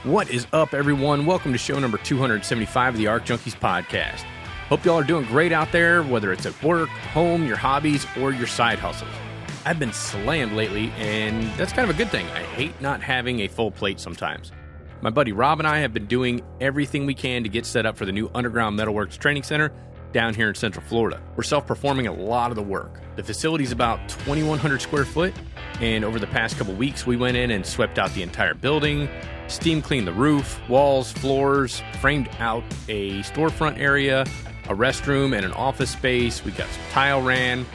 What is up, everyone? Welcome to show number 275 of the ARC Junkies Podcast. Hope y'all are doing great out there, whether it's at work, home, your hobbies, or your side hustles. I've been slammed lately, and that's kind of a good thing. I hate not having a full plate sometimes. My buddy Rob and I have been doing everything we can to get set up for the new Underground Metalworks Training Center down here in Central Florida. We're self-performing a lot of the work. The facility's about 2,100 square foot, and over the past couple weeks, we went in and swept out the entire building, steam cleaned the roof, walls, floors, framed out a storefront area, a restroom, and an office space. We got some tile ran,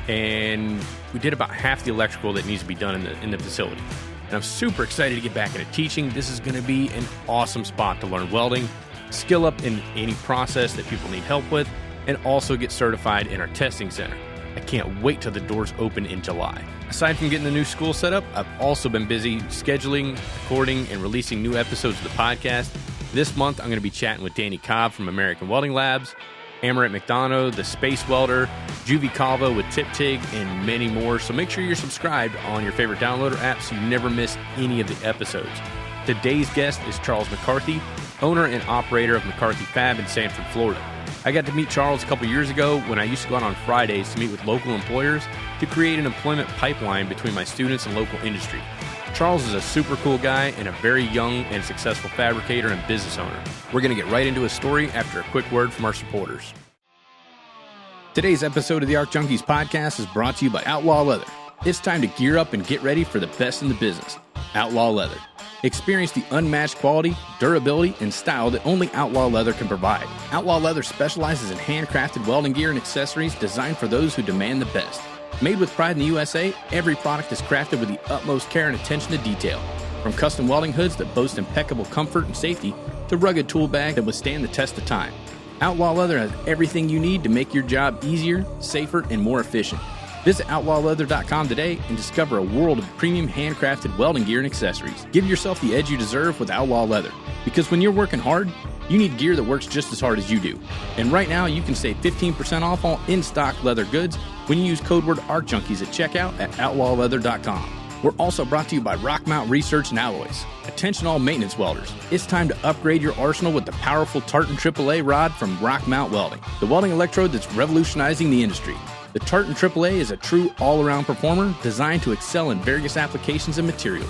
and we did about half the electrical that needs to be done in the facility. And I'm super excited to get back into teaching. This is going to be an awesome spot to learn welding, skill up in any process that people need help with, and also get certified in our testing center. I can't wait till the doors open in July. Aside from getting the new school set up, I've also been busy scheduling, recording, and releasing new episodes of the podcast. This month, I'm going to be chatting with Danny Cobb from American Welding Labs, Amaret McDonough, the Space Welder, Juvie Calvo with Tip Tig, and many more. So make sure you're subscribed on your favorite downloader app so you never miss any of the episodes. Today's guest is Charles McCarthy, owner and operator of McCarthy Fab in Sanford, Florida. I got to meet Charles a couple years ago when I used to go out on Fridays to meet with local employers to create an employment pipeline between my students and local industry. Charles is a super cool guy and a very young and successful fabricator and business owner. We're going to get right into his story after a quick word from our supporters. Today's episode of the ARC Junkies Podcast is brought to you by Outlaw Leather. It's time to gear up and get ready for the best in the business. Outlaw Leather. Experience the unmatched quality, durability, and style that only Outlaw Leather can provide. Outlaw Leather specializes in handcrafted welding gear and accessories designed for those who demand the best. Made with pride in the USA, every product is crafted with the utmost care and attention to detail. From custom welding hoods that boast impeccable comfort and safety, to rugged tool bags that withstand the test of time. Outlaw Leather has everything you need to make your job easier, safer, and more efficient. Visit outlawleather.com today and discover a world of premium handcrafted welding gear and accessories. Give yourself the edge you deserve with Outlaw Leather. Because when you're working hard, you need gear that works just as hard as you do. And right now, you can save 15% off all in-stock leather goods when you use code word ARCJunkies at checkout at outlawleather.com. We're also brought to you by Rockmount Research and Alloys. Attention all maintenance welders. It's time to upgrade your arsenal with the powerful Tartan AAA rod from Rockmount Welding, the welding electrode that's revolutionizing the industry. The Tartan AAA is a true all-around performer designed to excel in various applications and materials.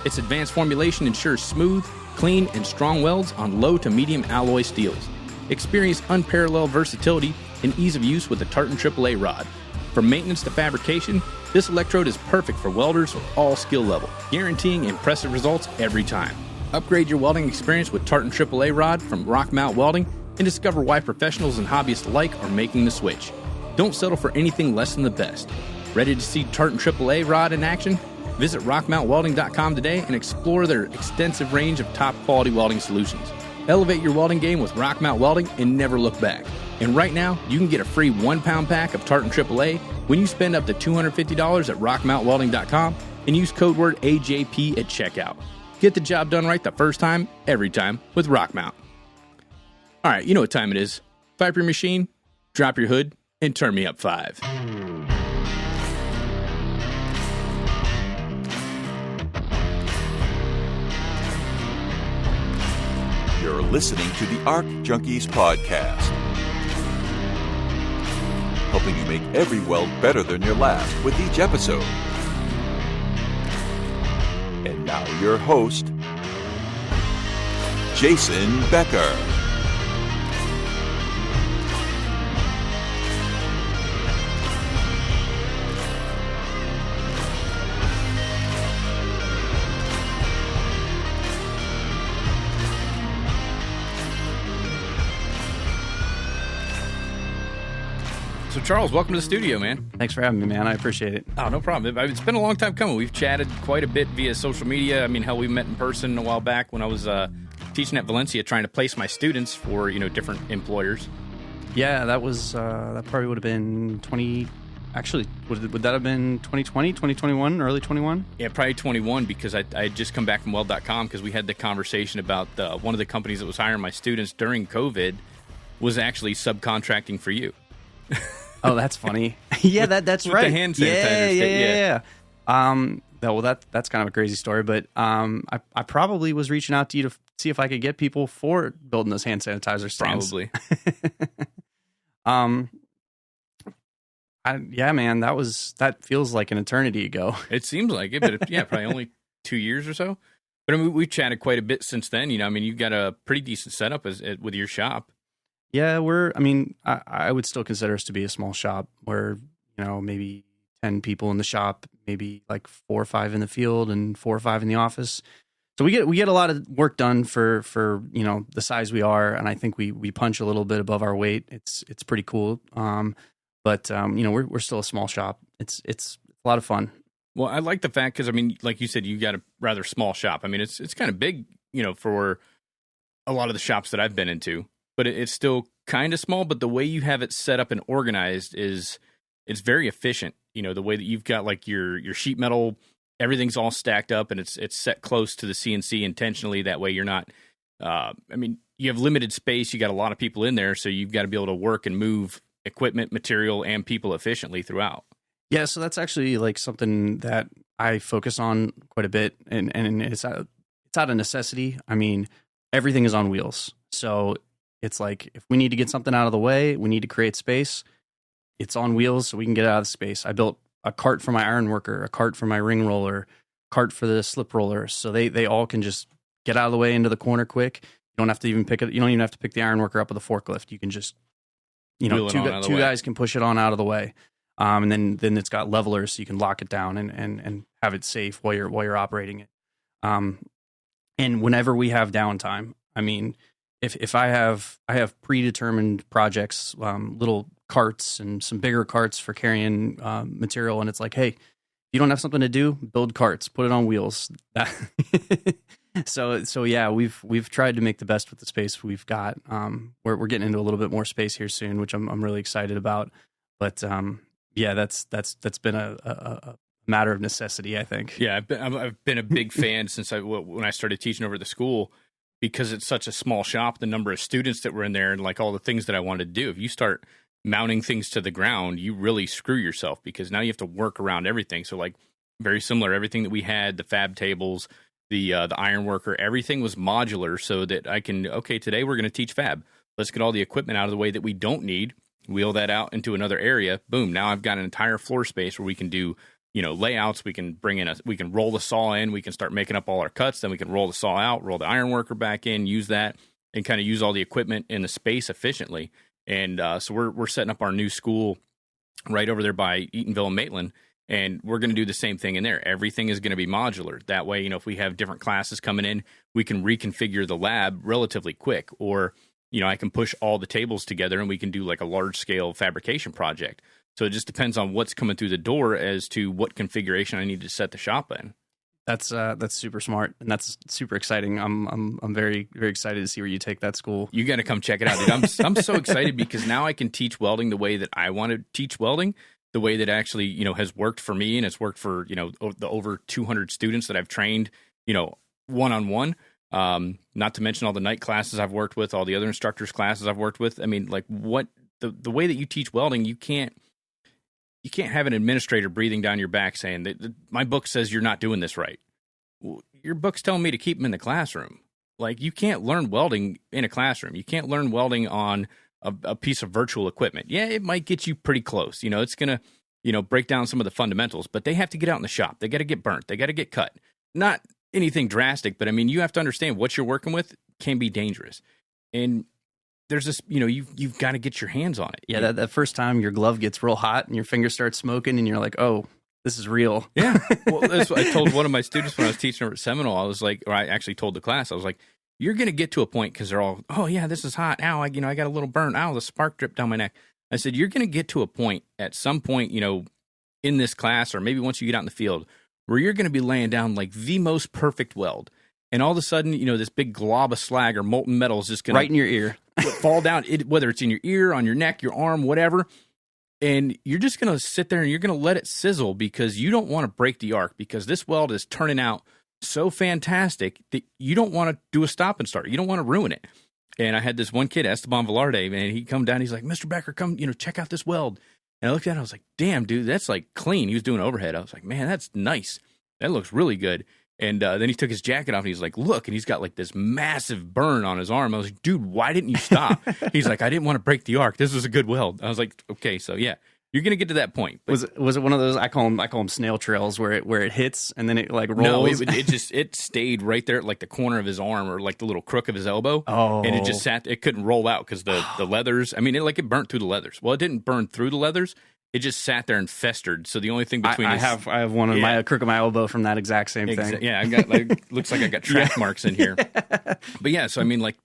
Its advanced formulation ensures smooth, clean, and strong welds on low to medium alloy steels. Experience unparalleled versatility and ease of use with the Tartan AAA rod. From maintenance to fabrication, this electrode is perfect for welders of all skill level, guaranteeing impressive results every time. Upgrade your welding experience with Tartan AAA rod from Rockmount Welding and discover why professionals and hobbyists alike are making the switch. Don't settle for anything less than the best. Ready to see Tartan AAA rod in action? Visit rockmountwelding.com today and explore their extensive range of top-quality welding solutions. Elevate your welding game with Rockmount Welding and never look back. And right now, you can get a free 1-pound pack of Tartan AAA when you spend up to $250 at rockmountwelding.com and use code word AJP at checkout. Get the job done right the first time, every time with Rockmount. All right, you know what time it is. Fire up your machine, drop your hood, and turn me up 5. You're listening to the ARC Junkies Podcast, helping you make every weld better than your last with each episode. And now your host, Jason Becker. So Charles, welcome to the studio, man. Thanks for having me, man. I appreciate it. Oh, no problem. It's been a long time coming. We've chatted quite a bit via social media. I mean, hell, we met in person a while back when I was teaching at Valencia, trying to place my students for, different employers. Yeah, that was, that probably would have been actually, would that have been 2020, 2021, early 21? Yeah, probably 21 because I had just come back from Weld.com because we had the conversation about one of the companies that was hiring my students during COVID was actually subcontracting for you. Oh, that's funny. Yeah, that's with right. The hand sanitizer. Yeah. that's kind of a crazy story, but I probably was reaching out to you to see if I could get people for building those hand sanitizer stands. Probably. Yeah, man, that feels like an eternity ago. It seems like it, but probably only 2 years or so. But I mean, we've chatted quite a bit since then. I mean, you've got a pretty decent setup with your shop. Yeah, I would still consider us to be a small shop where, maybe 10 people in the shop, maybe like 4 or 5 in the field and 4 or 5 in the office. So we get a lot of work done for the size we are, and I think we punch a little bit above our weight. It's pretty cool. But we're still a small shop. It's a lot of fun. Well, I like the fact because I mean, like you said, you got a rather small shop. I mean, it's kind of big, for a lot of the shops that I've been into, but it's still kind of small. But the way you have it set up and organized it's very efficient. The way that you've got like your sheet metal, everything's all stacked up and it's set close to the CNC intentionally. That way you're not, you have limited space. You got a lot of people in there, so you've got to be able to work and move equipment, material, and people efficiently throughout. Yeah, so that's actually like something that I focus on quite a bit, and it's out of necessity. I mean, everything is on wheels, so it's like if we need to get something out of the way, we need to create space. It's on wheels, so we can get out of the space. I built a cart for my iron worker, a cart for my ring roller, a cart for the slip roller, so they all can just get out of the way into the corner quick. You don't have to even pick it. You don't even have to pick the iron worker up with a forklift. You can just two guys can push it on out of the way. And then it's got levelers, so you can lock it down and have it safe while you're operating it. And whenever we have downtime, I mean, if I have predetermined projects, little carts and some bigger carts for carrying material, and it's like, hey, you don't have something to do, build carts, put it on wheels. So yeah, we've tried to make the best with the space we've got. We're getting into a little bit more space here soon, which I'm really excited about. But yeah, that's been a matter of necessity, I think. Yeah, I've been a big fan since when I started teaching over at the school, because it's such a small shop. The number of students that were in there and like all the things that I wanted to do. If you start mounting things to the ground, you really screw yourself because now you have to work around everything. So like very similar, everything that we had, the fab tables, the iron worker, everything was modular so that I can, okay, today we're going to teach fab. Let's get all the equipment out of the way that we don't need. Wheel that out into another area. Boom. Now I've got an entire floor space where we can do, layouts. We can we can roll the saw in. We can start making up all our cuts. Then we can roll the saw out, roll the iron worker back in, use that, and kind of use all the equipment in the space efficiently. And so we're setting up our new school right over there by Eatonville and Maitland. And we're going to do the same thing in there. Everything is going to be modular. That way, if we have different classes coming in, we can reconfigure the lab relatively quick. Or I can push all the tables together and we can do like a large scale fabrication project. So it just depends on what's coming through the door as to what configuration I need to set the shop in. That's super smart, and that's super exciting. I'm very, very excited to see where you take that school. You got to come check it out, dude. I'm so excited because now I can teach welding the way that I want to teach welding, the way that actually has worked for me and it's worked for the over 200 students that I've trained one-on-one. Not to mention all the night classes I've worked with, all the other instructors' classes I've worked with. I mean, like what the way that you teach welding, you can't have an administrator breathing down your back saying that my book says you're not doing this right. Well, your book's telling me to keep them in the classroom. Like you can't learn welding in a classroom. You can't learn welding on a piece of virtual equipment. Yeah, it might get you pretty close. It's going to, break down some of the fundamentals, but they have to get out in the shop. They got to get burnt. They got to get cut. Not anything drastic, but I mean, you have to understand what you're working with can be dangerous. And there's this, you've got to get your hands on it. Yeah, that first time your glove gets real hot and your fingers start smoking and you're like, oh, this is real. Yeah. Well, that's what I told one of my students when I was teaching over at Seminole. I was like, or I actually told the class, I was like, you're going to get to a point because they're all, oh yeah, this is hot. Ow, I got a little burn. Ow, the spark dripped down my neck. I said, you're going to get to a point at some point, in this class, or maybe once you get out in the field, where you're going to be laying down like the most perfect weld. And all of a sudden, this big glob of slag or molten metal is just going to right in your ear fall down, whether it's in your ear, on your neck, your arm, whatever. And you're just going to sit there and you're going to let it sizzle because you don't want to break the arc because this weld is turning out so fantastic that you don't want to do a stop and start. You don't want to ruin it. And I had this one kid, Esteban Velarde, man, he come down, he's like, Mr. Becker, come, check out this weld. And I looked at it, I was like, damn, dude, that's like clean. He was doing overhead. I was like, man, that's nice. that looks really good. And then he took his jacket off and he's like, look, and he's got like this massive burn on his arm. I was like, dude, why didn't you stop? He's like, I didn't want to break the arc. This was a good weld. I was like, okay, so yeah, you're going to get to that point. But Was it one of those, I call them snail trails where it hits and then it like rolls? no, it stayed right there at like the corner of his arm or like the little crook of his elbow. Oh. And it just sat, it couldn't roll out because the leathers, I mean, it burnt through the leathers. Well, it didn't burn through the leathers. It just sat there and festered. So the only thing between I have one of my crook of my elbow from that exact same thing. Yeah, I got like looks like I got track marks in here. But yeah, so I mean, like,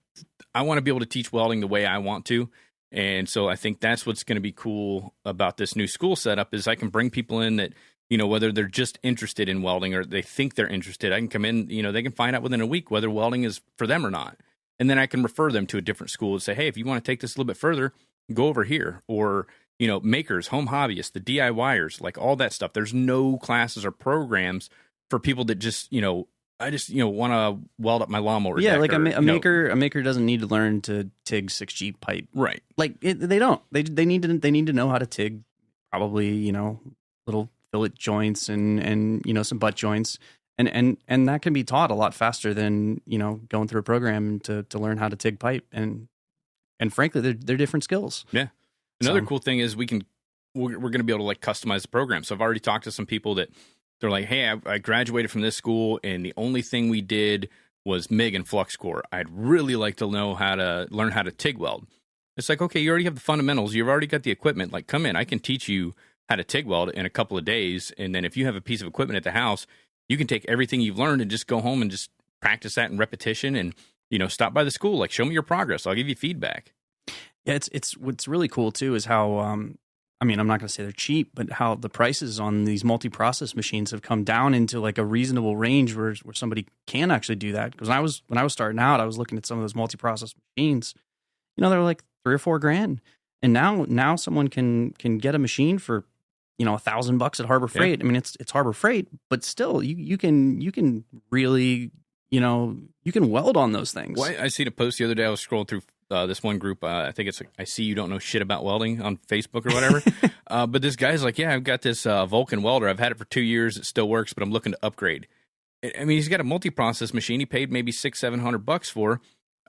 I want to be able to teach welding the way I want to, and so I think that's what's going to be cool about this new school setup is I can bring people in that, you know, whether they're just interested in welding or they think they're interested, I can come in, you know, they can find out within a week whether welding is for them or not, and then I can refer them to a different school and say, hey, if you want to take this a little bit further, go over here, or you know, makers, home hobbyists, the DIYers, like all that stuff. There's no classes or programs for people that just, you know, I just, you know, want to weld up my lawnmower. Yeah, like a maker doesn't need to learn to TIG 6G pipe. Right. Like they don't. They need to know how to TIG probably, you know, little fillet joints and you know, some butt joints. And that can be taught a lot faster than, you know, going through a program to learn how to TIG pipe. And frankly, they're different skills. Yeah. Another cool thing is we're going to be able to like customize the program. So I've already talked to some people that they're like, hey, I graduated from this school and the only thing we did was MIG and flux core. I'd really like to learn how to TIG weld. It's like, okay, you already have the fundamentals. You've already got the equipment. Like, come in, I can teach you how to TIG weld in a couple of days. And then if you have a piece of equipment at the house, you can take everything you've learned and just go home and just practice that in repetition and, you know, stop by the school. Like, show me your progress. I'll give you feedback. Yeah, it's what's really cool too is how I mean, I'm not going to say they're cheap, but how the prices on these multi-process machines have come down into like a reasonable range where somebody can actually do that. Because when I was starting out, I was looking at some of those multi-process machines. You know, they're like $3,000 or $4,000, and now someone can get a machine for, you know, $1,000 at Harbor Freight. Yeah. I mean, it's Harbor Freight, but still, you can really, you know, you can weld on those things. Well, I seen a post the other day. I was scrolling through this one group. I think it's I see you don't know shit about welding on Facebook or whatever. But this guy's like, yeah, I've got this Vulcan welder. I've had it for 2 years. It still works, but I'm looking to upgrade. I mean, he's got a multi-process machine. He paid maybe $600-700 for.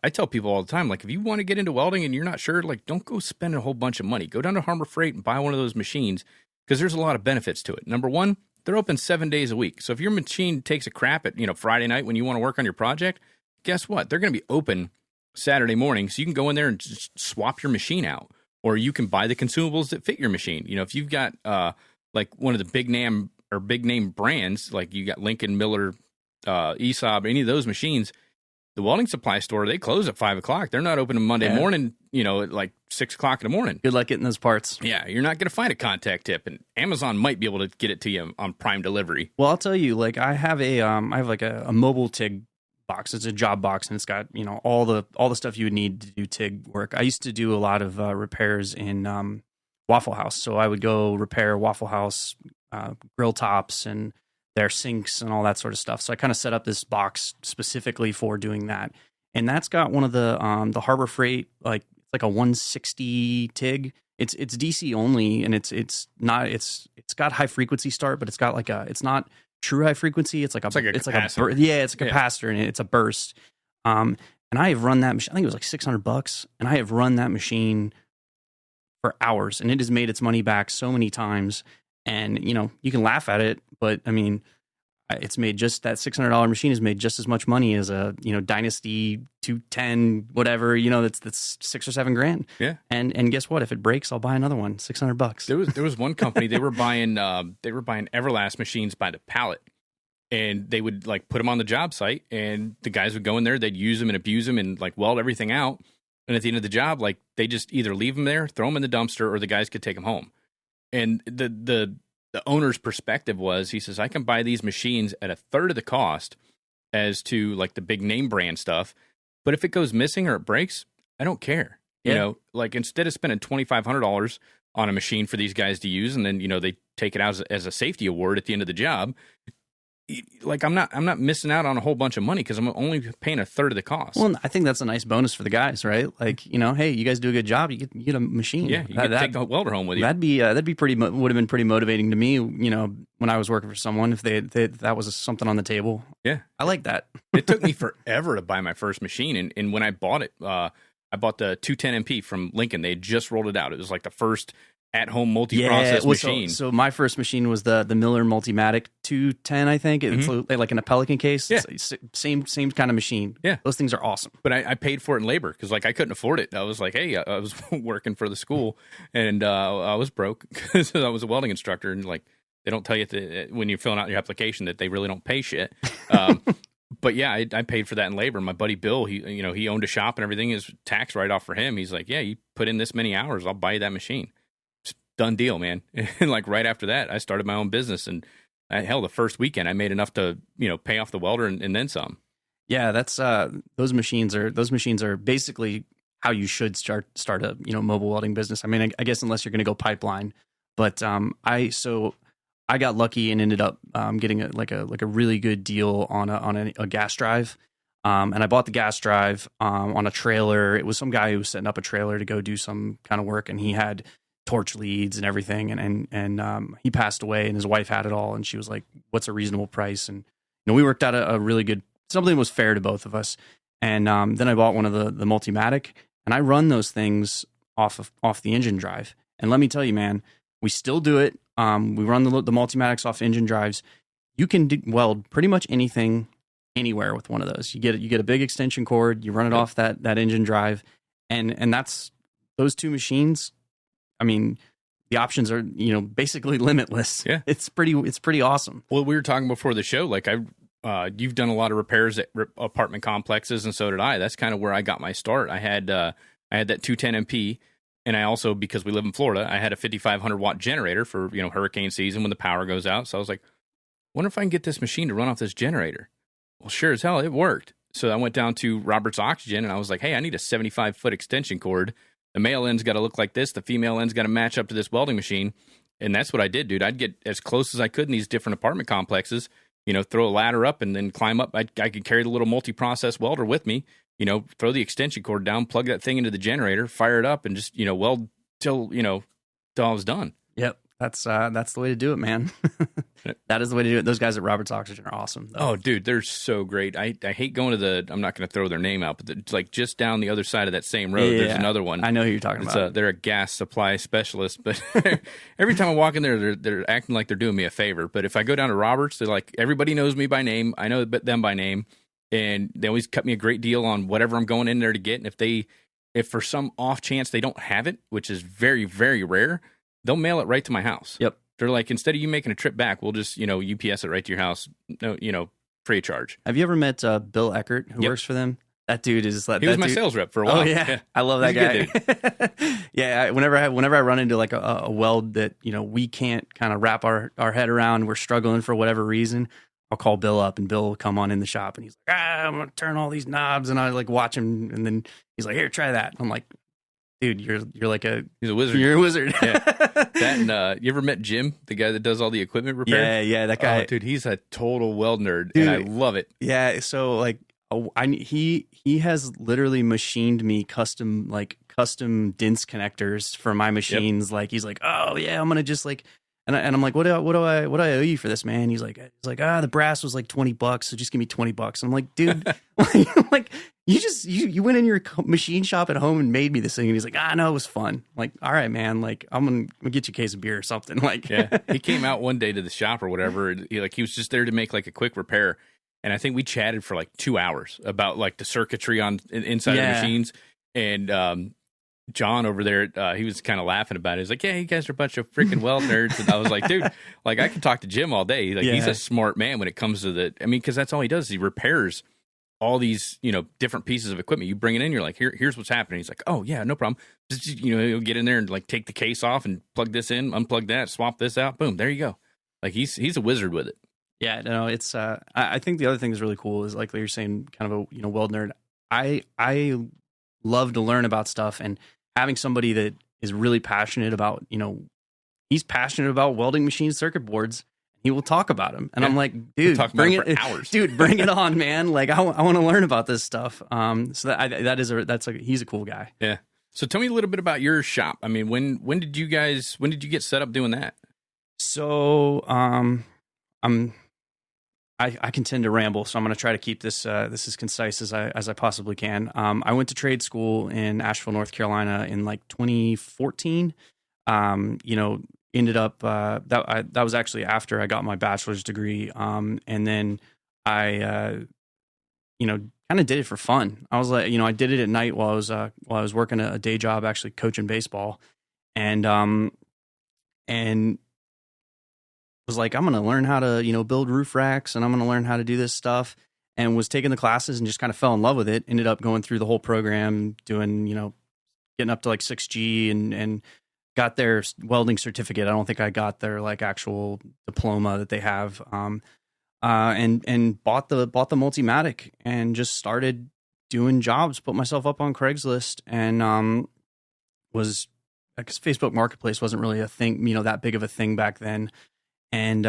I tell people all the time, like, if you want to get into welding and you're not sure, like, don't go spend a whole bunch of money. Go down to Harbor Freight and buy one of those machines because there's a lot of benefits to it. Number one, they're open 7 days a week. So if your machine takes a crap at, you know, Friday night when you want to work on your project, guess what? They're going to be open Saturday morning. So you can go in there and just swap your machine out, or you can buy the consumables that fit your machine. You know, if you've got like one of the big name brands, like you got Lincoln, Miller, ESOB, any of those machines, the welding supply store, they close at 5 o'clock. They're not open on Monday morning, you know, at like 6 o'clock in the morning. Good luck getting those parts. Yeah, you're not going to find a contact tip, and Amazon might be able to get it to you on Prime delivery. Well, I'll tell you, like I have like a mobile TIG box. It's a job box, and it's got, you know, all the stuff you would need to do TIG work. I used to do a lot of repairs in Waffle House, so I would go repair Waffle House grill tops and their sinks and all that sort of stuff. So I kind of set up this box specifically for doing that, and that's got one of the Harbor Freight, like it's like a 160 TIG. It's DC only, and it's got high frequency start, but it's got like it's not true high frequency. It's like a capacitor, it's a capacitor, and it's a burst. And I have run that machine. I think it was like $600, and I have run that machine for hours, and it has made its money back so many times. And you know, you can laugh at it, but I mean, it's made just that $600 machine has made just as much money as a, you know, Dynasty 210 whatever. You know, that's $6,000 or $7,000. Yeah. And guess what? If it breaks, I'll buy another one. $600. There was one company, they were buying Everlast machines by the pallet, and they would like put them on the job site, and the guys would go in there, they'd use them and abuse them and like weld everything out. And at the end of the job, like they just either leave them there, throw them in the dumpster, or the guys could take them home. And the owner's perspective was, he says, I can buy these machines at a third of the cost as to like the big name brand stuff. But if it goes missing or it breaks, I don't care. You know, like instead of spending $2,500 on a machine for these guys to use, and then, you know, they take it out as a safety award at the end of the job, like I'm not missing out on a whole bunch of money because I'm only paying a third of the cost. Well, I think that's a nice bonus for the guys, right? Like, hey, you guys do a good job. You get a machine. Yeah, you get to take a welder home with you. That'd be would have been pretty motivating to me. When I was working for someone, if they that was something on the table. Yeah, I like that. It took me forever to buy my first machine, and when I bought it, I bought the 210 MP from Lincoln. They had just rolled it out. It was like the first at-home multi-process machine. So my first machine was the Miller Multimatic 210, I think. It's like in a Pelican case. Yeah. It's same kind of machine. Yeah. Those things are awesome. But I paid for it in labor because like I couldn't afford it. I was like, hey, I was working for the school and I was broke because I was a welding instructor, and like they don't tell you when you're filling out your application that they really don't pay shit. But yeah, I paid for that in labor. My buddy Bill, he owned a shop and everything is tax write-off for him. He's like, yeah, you put in this many hours, I'll buy you that machine. Done deal, man. And like right after that, I started my own business, and the first weekend I made enough to pay off the welder and then some. Yeah, that's those machines are basically how you should start a mobile welding business. I mean, I guess unless you're going to go pipeline, but I got lucky and ended up getting a really good deal on a gas drive. And I bought the gas drive on a trailer. It was some guy who was setting up a trailer to go do some kind of work, and he had torch leads and everything, and he passed away, and his wife had it all, and she was like, what's a reasonable price? And we worked out a really good, something that was fair to both of us. And then I bought one of the Multimatic, and I run those things off the engine drive, and let me tell you, man, we still do it. We run the Multimatics off engine drives. You can weld pretty much anything anywhere with one of those. You get a big extension cord, you run it off that engine drive, and that's those two machines. I mean, the options are, basically limitless. Yeah. It's pretty awesome. Well, we were talking before the show, like you've done a lot of repairs at apartment complexes, and so did I. That's kind of where I got my start. I had that 210 MP, and I also, because we live in Florida, I had a 5,500 watt generator for, hurricane season when the power goes out. So I was like, wonder if I can get this machine to run off this generator. Well, sure as hell, it worked. So I went down to Robert's Oxygen, and I was like, hey, I need a 75-foot extension cord. The male end's got to look like this. The female end's got to match up to this welding machine. And that's what I did, dude. I'd get as close as I could in these different apartment complexes, throw a ladder up and then climb up. I could carry the little multi-process welder with me, throw the extension cord down, plug that thing into the generator, fire it up, and just, weld till I was done. Yep. That's the way to do it, man. That is the way to do it. Those guys at Robert's Oxygen are awesome, though. Oh, dude, they're so great. I hate going to I'm not going to throw their name out, but it's like just down the other side of that same road, there's another one. I know who you're talking about. They're a gas supply specialist, but every time I walk in there, they're acting like they're doing me a favor. But if I go down to Robert's, they're like, everybody knows me by name. I know them by name. And they always cut me a great deal on whatever I'm going in there to get. And if for some off chance they don't have it, which is very, very rare, they'll mail it right to my house. Yep. They're like, instead of you making a trip back, we'll just, UPS it right to your house, free of charge. Have you ever met Bill Eckert, who works for them? That dude is like, he was my sales rep for a while. Oh yeah. I love that guy. Yeah, whenever I run into like a weld that we can't kind of wrap our head around, we're struggling for whatever reason, I'll call Bill up, and Bill will come on in the shop, and he's like, I'm gonna turn all these knobs, and I like watch him, and then he's like, here, try that. I'm like, dude, you're like he's a wizard. You're a wizard. Yeah. That and you ever met Jim, the guy that does all the equipment repair? Yeah, that guy. Oh, dude, he's a total weld nerd, dude, and I love it. Yeah, so like, he has literally machined me custom DINS connectors for my machines. Yep. Like he's like, oh yeah, I'm gonna just like, and I'm like, what do I owe you for this, man? He's like, the brass was like $20, so just give me $20. And I'm like, dude, like you went in your machine shop at home and made me this thing. And he's like, no, it was fun. I'm like, all right, man, like I'm gonna get you a case of beer or something. Like, yeah, he came out one day to the shop or whatever. And he was just there to make like a quick repair. And I think we chatted for like 2 hours about like the circuitry inside the machines. And John over there, he was kind of laughing about it. He's like, yeah, you guys are a bunch of freaking weld nerds. And I was like, dude, like I can talk to Jim all day. Like he's a smart man when it comes to because that's all he does. He repairs all these, different pieces of equipment. You bring it in, you're like, here's what's happening. He's like, oh yeah, no problem. Just, he'll get in there and like take the case off and plug this in, unplug that, swap this out. Boom, there you go. Like he's a wizard with it. Yeah, no, it's. I think the other thing that's really cool is like you're saying, kind of a weld nerd. I love to learn about stuff, and having somebody that is really passionate about he's passionate about welding machine circuit boards. He will talk about them. And Yeah. I'm like, We'll dude, talk about bring it it, for hours. dude, bring it on, man. Like I want to learn about this stuff. He's a cool guy. Yeah. So tell me a little bit about your shop. I mean, when did you get set up doing that? So, I can tend to ramble, so I'm going to try to keep this as concise as I possibly can. I went to trade school in Asheville, North Carolina in like 2014. Ended up that was actually after I got my bachelor's degree. And then I kind of did it for fun. I was like, I did it at night while I was working a day job, actually coaching baseball, and was like, I'm going to learn how to, build roof racks, and I'm going to learn how to do this stuff, and was taking the classes and just kind of fell in love with it. Ended up going through the whole program, doing, getting up to like 6G and got their welding certificate. I don't think I got their like actual diploma that they have. And bought the Multimatic and just started doing jobs, put myself up on Craigslist, and was, because Facebook Marketplace wasn't really a thing, that big of a thing back then. And,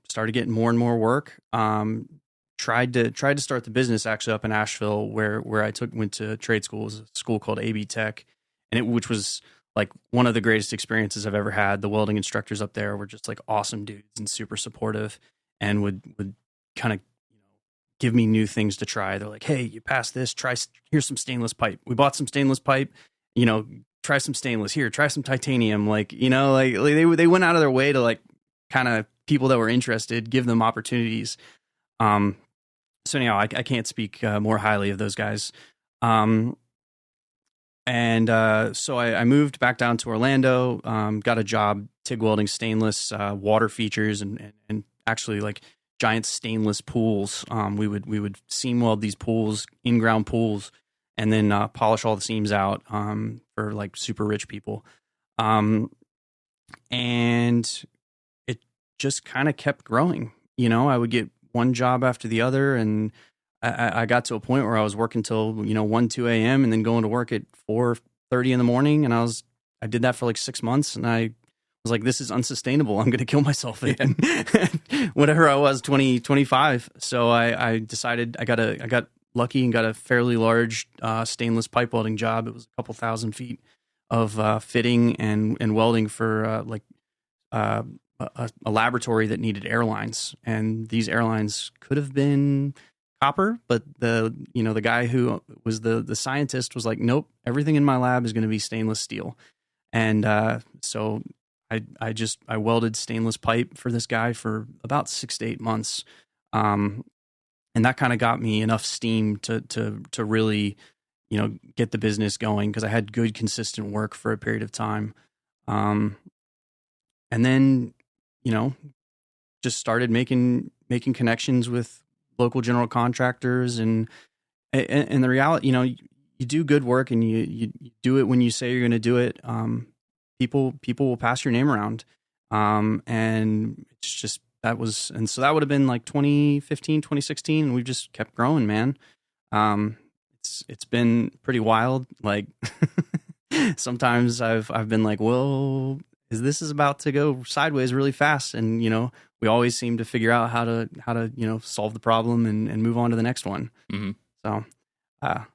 started getting more and more work. Tried to start the business actually up in Asheville where I went to trade school. It was a school called AB Tech, which was like one of the greatest experiences I've ever had. The welding instructors up there were just like awesome dudes and super supportive, and would kind of give me new things to try. They're like, hey, you passed this, here's some stainless pipe. We bought some stainless pipe, try some stainless here, try some titanium. Like, they went out of their way to like kind of people that were interested, give them opportunities. So anyhow, I can't speak more highly of those guys. So I moved back down to Orlando, got a job TIG welding stainless water features and actually like giant stainless pools. We would seam weld these pools, in-ground pools, and then polish all the seams out for like super rich people. And it just kind of kept growing. I would get one job after the other, and I got to a point where I was working till 1, 2 a.m. and then going to work at 4:30 in the morning. And I did that for like 6 months, and I was like, this is unsustainable. I'm going to kill myself in whatever I was, 20, 25. So I decided I got lucky and got a fairly large stainless pipe welding job. It was a couple thousand feet of fitting and welding for a laboratory that needed airlines, and these airlines could have been copper, but the guy who was the scientist was like, nope, everything in my lab is going to be stainless steel. And so I welded stainless pipe for this guy for about 6 to 8 months, and that kind of got me enough steam to really get the business going, because I had good consistent work for a period of time, and then just started making connections with local general contractors, and the reality, you do good work and you do it when you say you're going to do it. People will pass your name around. And it's just, so that would have been like 2015, 2016. And we've just kept growing, man. It's been pretty wild. Like sometimes I've been like, well, this is about to go sideways really fast. And, we always seem to figure out how to solve the problem and move on to the next one. Mm-hmm. So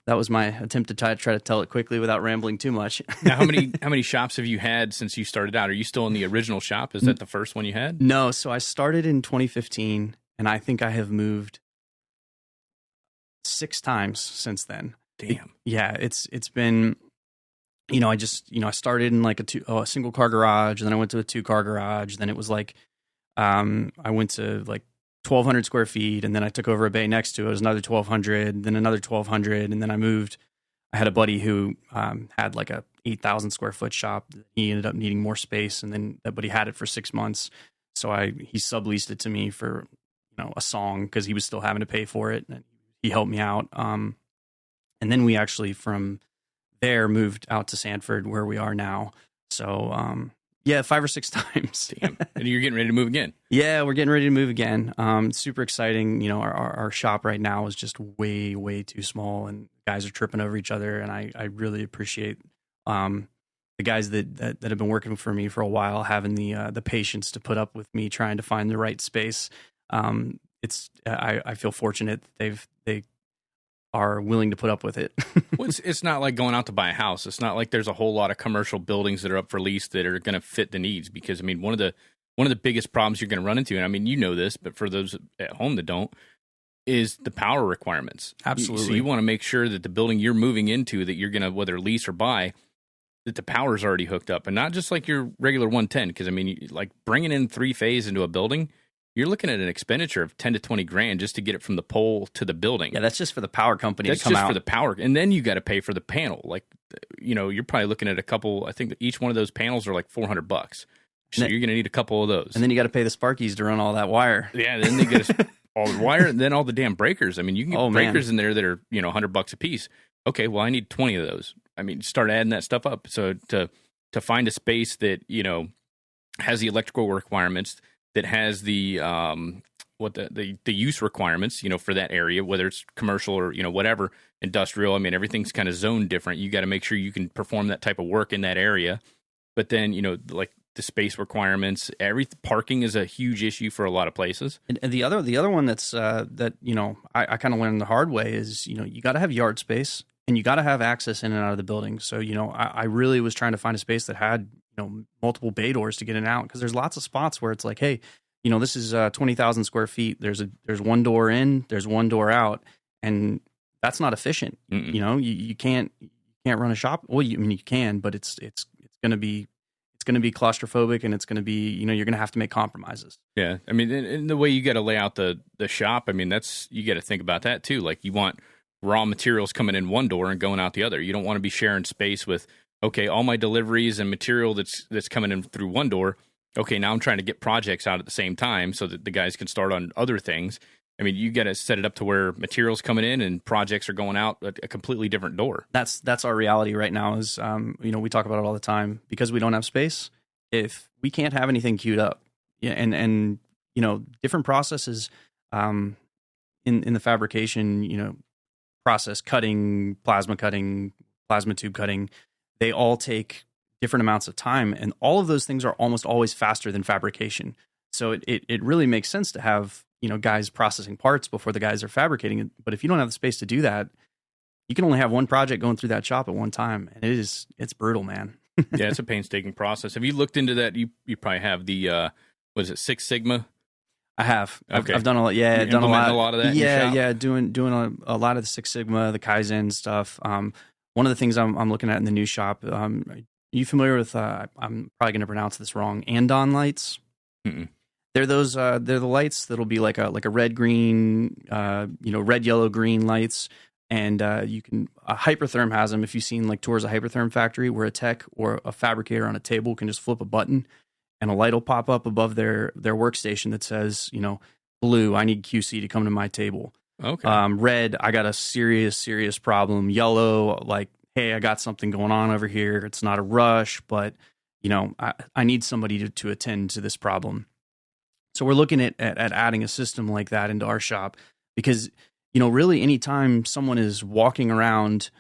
that was my attempt to try to tell it quickly without rambling too much. Now, how many shops have you had since you started out? Are you still in the original shop? Is that the first one you had? No. So I started in 2015, and I think I have moved 6 times since then. Damn. It's been, I started in like a single car garage, and then I went to a 2-car garage. Then it was like, I went to like 1,200 square feet, and then I took over a bay next to it. It was another 1,200, then another 1,200, and then I moved. I had a buddy who had like a 8,000 square foot shop. He ended up needing more space, and then that buddy had it for 6 months. So he subleased it to me for a song, because he was still having to pay for it, and he helped me out. And then we actually from there moved out to Sanford, where we are now. So 5 or 6 times. Damn. And you're getting ready to move again. Yeah, we're getting ready to move again. Super exciting. Our shop right now is just way, way too small, and guys are tripping over each other. And I really appreciate the guys that have been working for me for a while, having the patience to put up with me trying to find the right space. I feel fortunate that they are willing to put up with it. Well, it's not like going out to buy a house. It's not like there's a whole lot of commercial buildings that are up for lease that are going to fit the needs. Because I mean, one of the biggest problems you're going to run into, and I mean, you know this, but for those at home that don't, is the power requirements. Absolutely. So you want to make sure that the building you're moving into, that you're going to whether lease or buy, that the power's already hooked up, and not just like your regular 110. Because I mean, like bringing in 3-phase into a building, you're looking at an expenditure of 10 to 20 grand just to get it from the pole to the building. Yeah, that's just for the power company that's to come just out. For the power. And then you got to pay for the panel. Like, you know, you're probably looking at a couple, I think each one of those panels are like $400. So you're going to need a couple of those. And then you got to pay the Sparkies to run all that wire. Yeah, then they get all the wire and then all the damn breakers. I mean, you can get breakers in there that are, you know, $100 a piece. Okay, well, I need 20 of those. I mean, start adding that stuff up. So to find a space that, you know, has the electrical requirements, that has the the use requirements, you know, for that area, whether it's commercial or, you know, whatever, industrial. I mean, everything's kind of zoned different. You got to make sure you can perform that type of work in that area. But then, you know, like the space requirements, parking is a huge issue for a lot of places. And the other one that's that, you know, I kind of learned the hard way is, you know, you got to have yard space and you got to have access in and out of the building. So, you know, I really was trying to find a space that had, you know, multiple bay doors to get in and out, because there's lots of spots where it's like, hey, you know, this is 20,000 square feet. There's one door in, there's one door out, and that's not efficient. Mm-mm. You know, you can't run a shop. Well, I mean, you can, but it's going to be claustrophobic, and it's going to be, you know, you're going to have to make compromises. Yeah, I mean, and the way you got to lay out the shop, I mean, you got to think about that too. Like, you want raw materials coming in one door and going out the other. You don't want to be sharing space with, okay, all my deliveries and material that's coming in through one door. Okay, now I'm trying to get projects out at the same time so that the guys can start on other things. I mean, you got to set it up to where materials coming in and projects are going out a completely different door. That's our reality right now. Is you know, we talk about it all the time, because we don't have space. If we can't have anything queued up, yeah, and you know, different processes in the fabrication, you know, process, cutting, plasma tube cutting, they all take different amounts of time, and all of those things are almost always faster than fabrication. So it really makes sense to have, you know, guys processing parts before the guys are fabricating it. But if you don't have the space to do that, you can only have one project going through that shop at one time, and it's brutal, man. Yeah, it's a painstaking process. Have you looked into that? You probably have the was it Six Sigma? I have. Okay. I've done a lot. Yeah, I've done a lot of that. Yeah, yeah, doing a lot of the Six Sigma, the Kaizen stuff. One of the things I'm looking at in the new shop. Are you familiar with? I'm probably going to pronounce this wrong. Andon lights. Mm-mm. They're those. They're the lights that'll be like a red, green, you know, red, yellow, green lights, and you can. Hypertherm has them. If you've seen like tours of Hypertherm factory, where a tech or a fabricator on a table can just flip a button, and a light will pop up above their workstation that says, you know, blue, I need QC to come to my table. Okay. Red, I got a serious problem. Yellow, like, hey, I got something going on over here. It's not a rush, but, you know, I need somebody to attend to this problem. So we're looking at adding a system like that into our shop, because, you know, really anytime someone is walking around,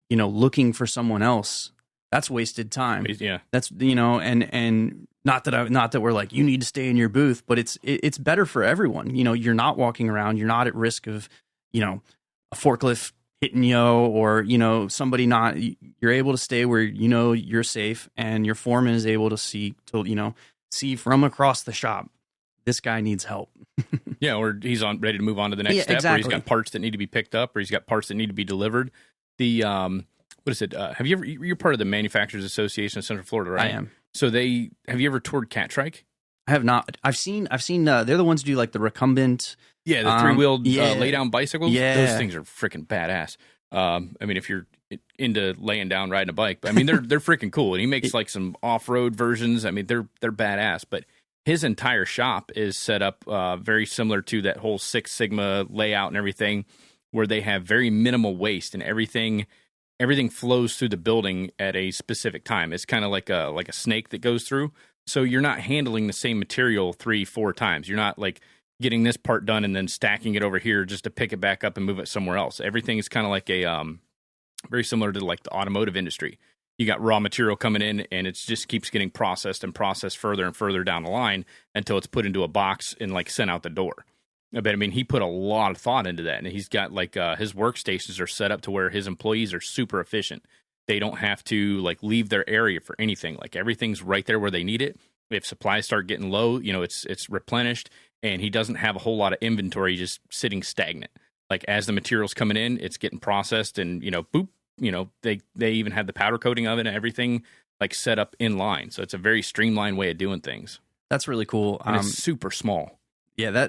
you know, looking for someone else, that's wasted time. Yeah. That's, you know, and not that we're like, you need to stay in your booth, but it's better for everyone. You know, you're not walking around, you're not at risk of, you know, a forklift hitting you, or, you know, somebody not, you're able to stay where, you know, you're safe, and your foreman is able to see from across the shop, this guy needs help. Yeah, or he's ready to move on to the next step, exactly. or he's got parts that need to be picked up, or he's got parts that need to be delivered. The what is it? Have you ever? You're part of the Manufacturers Association of Central Florida, right? I am. So have you ever toured Catrike? I have not. I've seen. They're the ones who do like the recumbent. Yeah, the three-wheeled lay down bicycles. Yeah, those things are freaking badass. I mean, if you're into laying down riding a bike, I mean, they're freaking cool. And he makes like some off-road versions. I mean, they're badass. But his entire shop is set up very similar to that whole Six Sigma layout and everything, where they have very minimal waste, and everything flows through the building at a specific time. It's kind of like a snake that goes through. So you're not handling the same material 3-4 times. You're not like getting this part done and then stacking it over here just to pick it back up and move it somewhere else. Everything is kind of like a very similar to like the automotive industry. you got raw material coming in, and it just keeps getting processed and processed further and further down the line until it's put into a box and like sent out the door. But I mean, he put a lot of thought into that, and he's got like his workstations are set up to where his employees are super efficient. They don't have to like leave their area for anything. Like everything's right there where they need it. If supplies start getting low, you know, it's replenished, and he doesn't have a whole lot of inventory just sitting stagnant. Like as the material's coming in, it's getting processed, and you know, boop, you know, they even have the powder coating of it and everything like set up in line. So it's a very streamlined way of doing things. That's really cool. And it's super small. Yeah,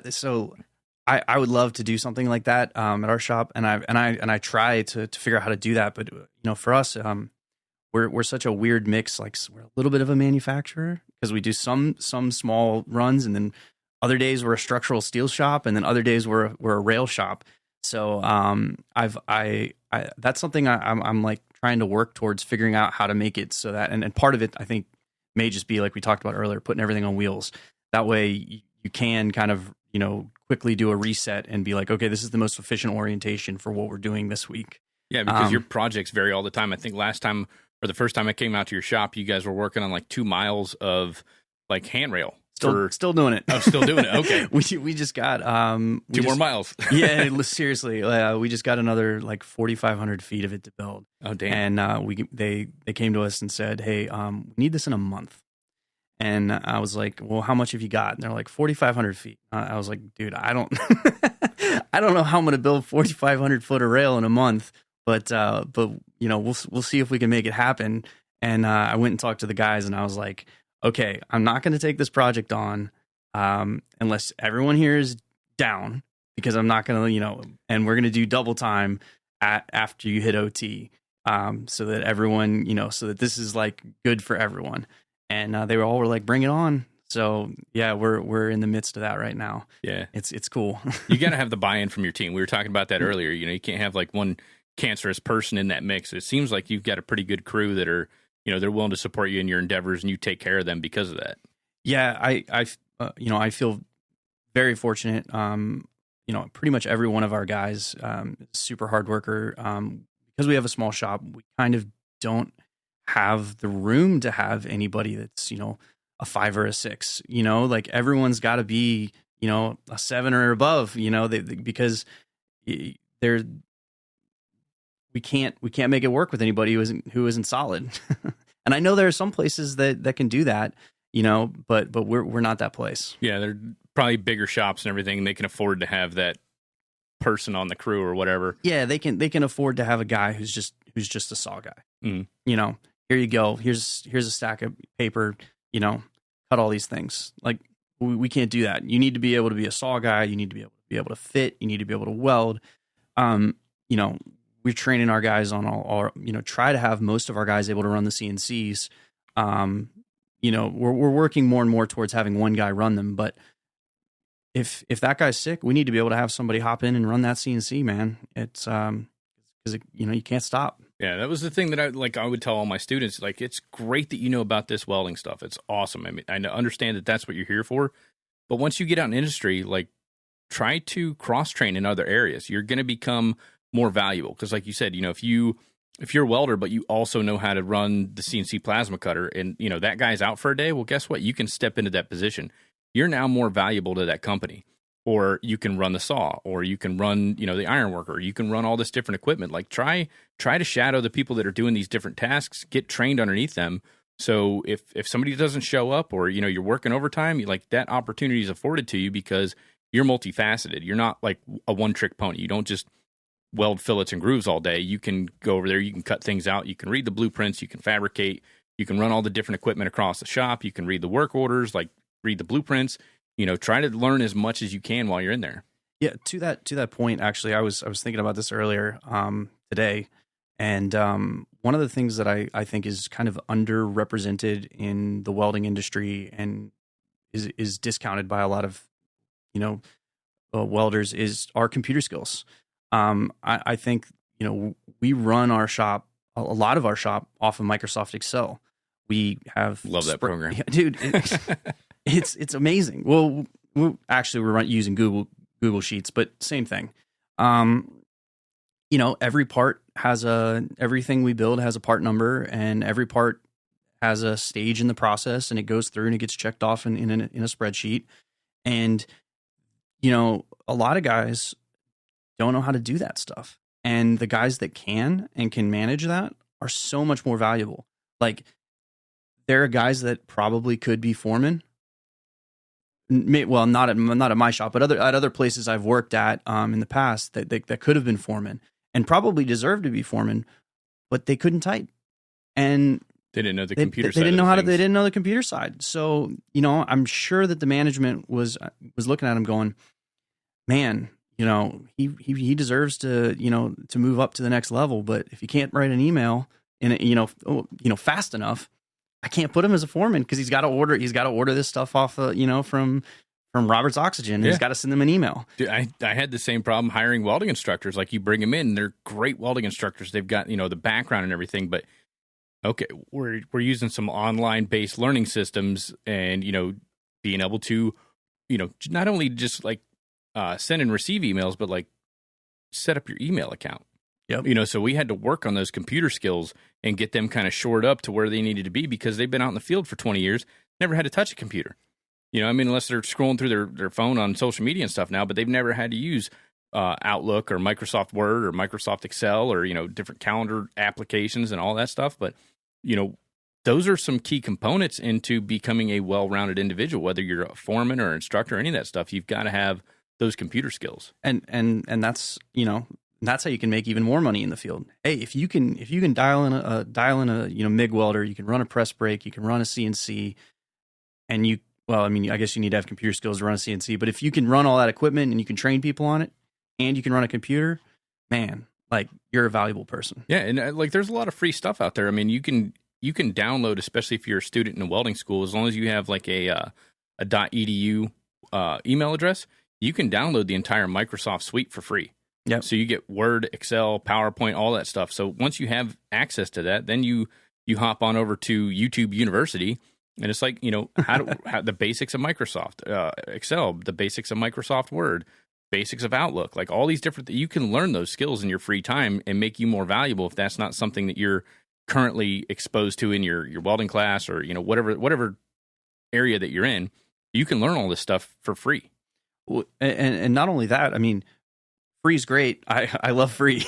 I would love to do something like that at our shop, and I try to figure out how to do that. But you know, for us, we're such a weird mix. Like we're a little bit of a manufacturer because we do some small runs, and then other days we're a structural steel shop, and then other days we're a rail shop. So that's something I'm like trying to work towards figuring out how to make it so that, and part of it I think may just be like we talked about earlier, putting everything on wheels. That way you can kind of, you know, quickly do a reset and be like, okay, this is the most efficient orientation for what we're doing this week. Yeah, because your projects vary all the time. I think last time or the first time I came out to your shop, you guys were working on like 2 miles of like handrail. Still doing it. Oh, still doing it. Okay. we just got 2 more miles. Yeah, seriously. We just got another like 4,500 feet of it to build. Oh, damn. And they came to us and said, hey, we need this in a month. And I was like, well, how much have you got? And they're like 4,500 feet. I was like, dude, I don't I don't know how I'm going to build 4,500 foot of rail in a month, but you know, we'll see if we can make it happen. And I went and talked to the guys, and I was like, okay, I'm not going to take this project on unless everyone here is down, because I'm not going to, you know, and we're going to do double time after you hit OT, so that everyone, you know, so that this is like good for everyone. And they were like, bring it on. So yeah, we're in the midst of that right now. Yeah, it's cool. You got to have the buy-in from your team. We were talking about that earlier. You know, you can't have like one cancerous person in that mix. It seems like you've got a pretty good crew that are, you know, they're willing to support you in your endeavors, and you take care of them because of that. Yeah, I you know, I feel very fortunate. You know, pretty much every one of our guys super hard worker. Because we have a small shop, we kind of don't have the room to have anybody that's, you know, a 5 or a 6. You know, like everyone's got to be, you know, a 7 or above. You know, because they're. We can't make it work with anybody who isn't solid. And I know there are some places that can do that, you know, but we're not that place. Yeah, they're probably bigger shops and everything, and they can afford to have that person on the crew or whatever. Yeah, they can afford to have a guy who's just a saw guy. Mm. You know, here you go. Here's a stack of paper, you know, cut all these things. Like we can't do that. You need to be able to be a saw guy. You need to be able to fit. You need to be able to weld. You know, we're training our guys on all, you know, try to have most of our guys able to run the CNCs. You know, we're working more and more towards having one guy run them. But if that guy's sick, we need to be able to have somebody hop in and run that CNC, man. It's because you know, you can't stop. Yeah, that was the thing that I would tell all my students. Like, it's great that you know about this welding stuff. It's awesome. I mean, I understand that that's what you're here for. But once you get out in industry, like, try to cross train in other areas. You're going to become more valuable, because like you said, you know, if you're a welder but you also know how to run the CNC plasma cutter, and you know that guy's out for a day, well, guess what, you can step into that position. You're now more valuable to that company. Or you can run the saw, or you can run, you know, the iron worker, you can run all this different equipment. Like try to shadow the people that are doing these different tasks, get trained underneath them. So if somebody doesn't show up, or you know, you're working overtime, like that opportunity is afforded to you because you're multifaceted. You're not like a one-trick pony. You don't just weld fillets and grooves all day. You can go over there, you can cut things out, you can read the blueprints, you can fabricate, you can run all the different equipment across the shop, you can read the work orders, like read the blueprints. You know, try to learn as much as you can while you're in there. Yeah, to that point, actually, I was thinking about this earlier today, and one of the things that I think is kind of underrepresented in the welding industry and is discounted by a lot of, you know, welders is our computer skills. I think, you know, we run our shop, a lot of our shop, off of Microsoft Excel. We have love that program, yeah, dude. It's amazing. Well, we're using Google Sheets, but same thing. every part has everything we build has a part number, and every part has a stage in the process, and it goes through and it gets checked off in a spreadsheet. And, a lot of guys don't know how to do that stuff. And the guys that can and can manage that are so much more valuable. Like, there are guys that probably could be foremen. Well, not at my shop, but at other places I've worked at in the past that could have been foremen and probably deserved to be foremen, but they couldn't type, and they didn't know the computer side. They didn't know they didn't know the computer side. So I'm sure that the management was looking at him going, man, he deserves to to move up to the next level, but if he can't write an email fast enough, I can't put him as a foreman because he's got to order this stuff off from Robert's Oxygen. Yeah. He's got to send them an email. Dude, I had the same problem hiring welding instructors. Like, you bring them in, they're great welding instructors. They've got the background and everything, but okay, we're using some online based learning systems, and being able to not only just like send and receive emails, but like set up your email account. Yep. So we had to work on those computer skills and get them kind of shored up to where they needed to be, because they've been out in the field for 20 years, never had to touch a computer. Unless they're scrolling through their phone on social media and stuff now, but they've never had to use Outlook or Microsoft Word or Microsoft Excel or, different calendar applications and all that stuff. But, those are some key components into becoming a well-rounded individual, whether you're a foreman or instructor or any of that stuff. You've got to have those computer skills. And that's, that's how you can make even more money in the field. Hey, if you can dial in a MIG welder, you can run a press brake, you can run a CNC, and I guess you need to have computer skills to run a CNC. But if you can run all that equipment and you can train people on it, and you can run a computer, man, like, you're a valuable person. Yeah, and like, there's a lot of free stuff out there. I mean, you can download, especially if you're a student in a welding school, as long as you have like a .edu email address, you can download the entire Microsoft suite for free. Yeah. So you get Word, Excel, PowerPoint, all that stuff. So once you have access to that, then you hop on over to YouTube University, and it's like, how the basics of Microsoft Excel, the basics of Microsoft Word, basics of Outlook, like all these different. You can learn those skills in your free time and make you more valuable if that's not something that you're currently exposed to in your welding class or whatever area that you're in. You can learn all this stuff for free. Well, and not only that, I mean, free is great. I love free,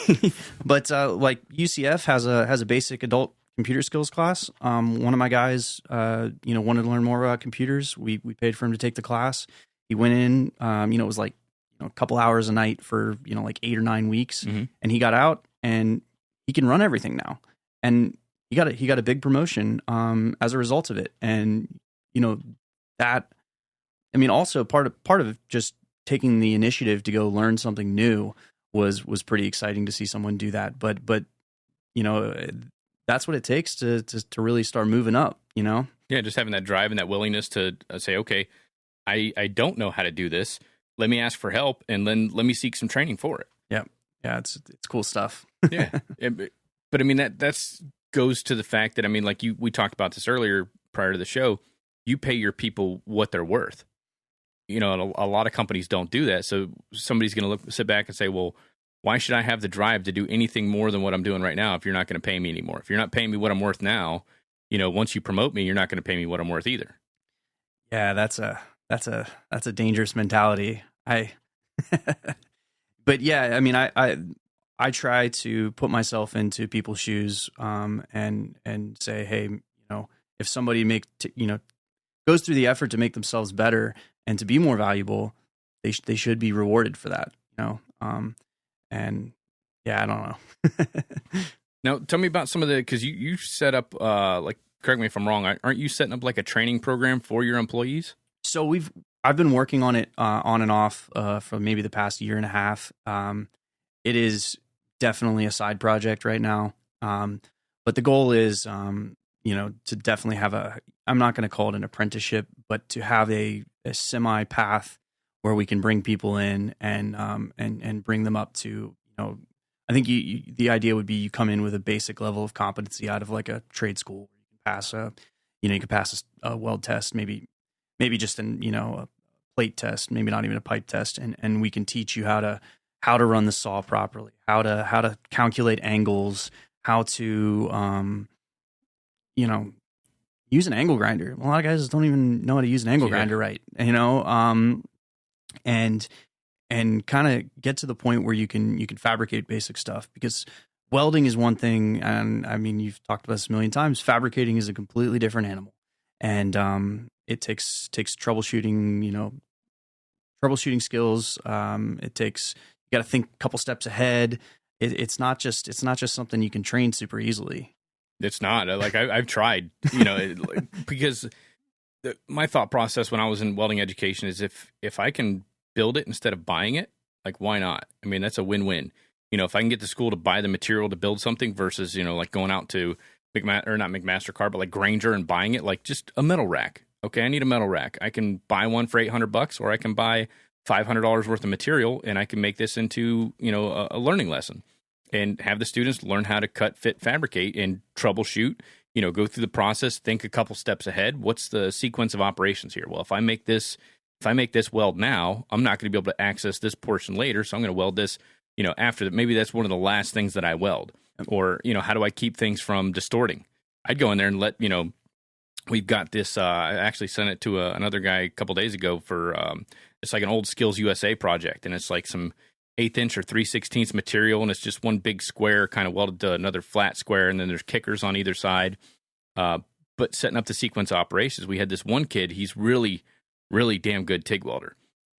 but like UCF has a basic adult computer skills class. One of my guys, wanted to learn more about computers. We paid for him to take the class. He went in, it was like a couple hours a night for like 8 or 9 weeks, mm-hmm. and he got out and he can run everything now. And he got a big promotion as a result of it. And that, I mean, also part of just taking the initiative to go learn something new was pretty exciting to see someone do that. But that's what it takes to really start moving up. Yeah, just having that drive and that willingness to say, okay, I don't know how to do this. Let me ask for help, and then let me seek some training for it. Yeah, it's cool stuff. Yeah, but I mean that's goes to the fact that, I mean, like we talked about this earlier prior to the show. You pay your people what they're worth. A lot of companies don't do that. So somebody's going to sit back and say, well, why should I have the drive to do anything more than what I'm doing right now if you're not going to pay me anymore? If you're not paying me what I'm worth now, once you promote me, you're not going to pay me what I'm worth either. Yeah, that's a dangerous mentality. But yeah, I mean, I try to put myself into people's shoes, and say, hey, if somebody goes through the effort to make themselves better and to be more valuable, they should be rewarded for that. And yeah, I don't know. Now, tell me about some of because you set up, like, correct me if I'm wrong, aren't you setting up like a training program for your employees? So I've been working on it on and off for maybe the past year and a half. It is definitely a side project right now. But the goal is, to definitely have I'm not going to call it an apprenticeship, but to have a semi path where we can bring people in and bring them up to, I think the idea would be you come in with a basic level of competency out of like a trade school. You can pass a weld test, maybe just a plate test, maybe not even a pipe test. And we can teach you how how to run the saw properly, how to calculate angles, how to use an angle grinder. A lot of guys don't even know how to use an angle grinder right, and kind of get to the point where you can fabricate basic stuff, because welding is one thing, and I mean, you've talked about this a million times. Fabricating is a completely different animal, and it takes troubleshooting, troubleshooting skills. You got to think a couple steps ahead. It's not just something you can train super easily. It's not. Like I've tried, because my thought process when I was in welding education is if I can build it instead of buying it, like, why not? I mean, that's a win-win. If I can get the school to buy the material to build something versus, like going out to not McMaster-Carr, but like Granger and buying it, like just a metal rack. Okay, I need a metal rack. I can buy one for $800, or I can buy $500 worth of material, and I can make this into, a learning lesson and have the students learn how to cut, fit, fabricate, and troubleshoot, go through the process, think a couple steps ahead. What's the sequence of operations here? Well, if I make this weld now, I'm not going to be able to access this portion later, so I'm going to weld this, after that. Maybe that's one of the last things that I weld. Or, how do I keep things from distorting? I'd go in there and let, we've got this, I actually sent it to another guy a couple days ago for, it's like an old Skills USA project, and it's like some 1/8 inch or 3/16 material, and it's just one big square kind of welded to another flat square, and then there's kickers on either side. But setting up the sequence of operations, we had this one kid, he's really, really damn good TIG welder.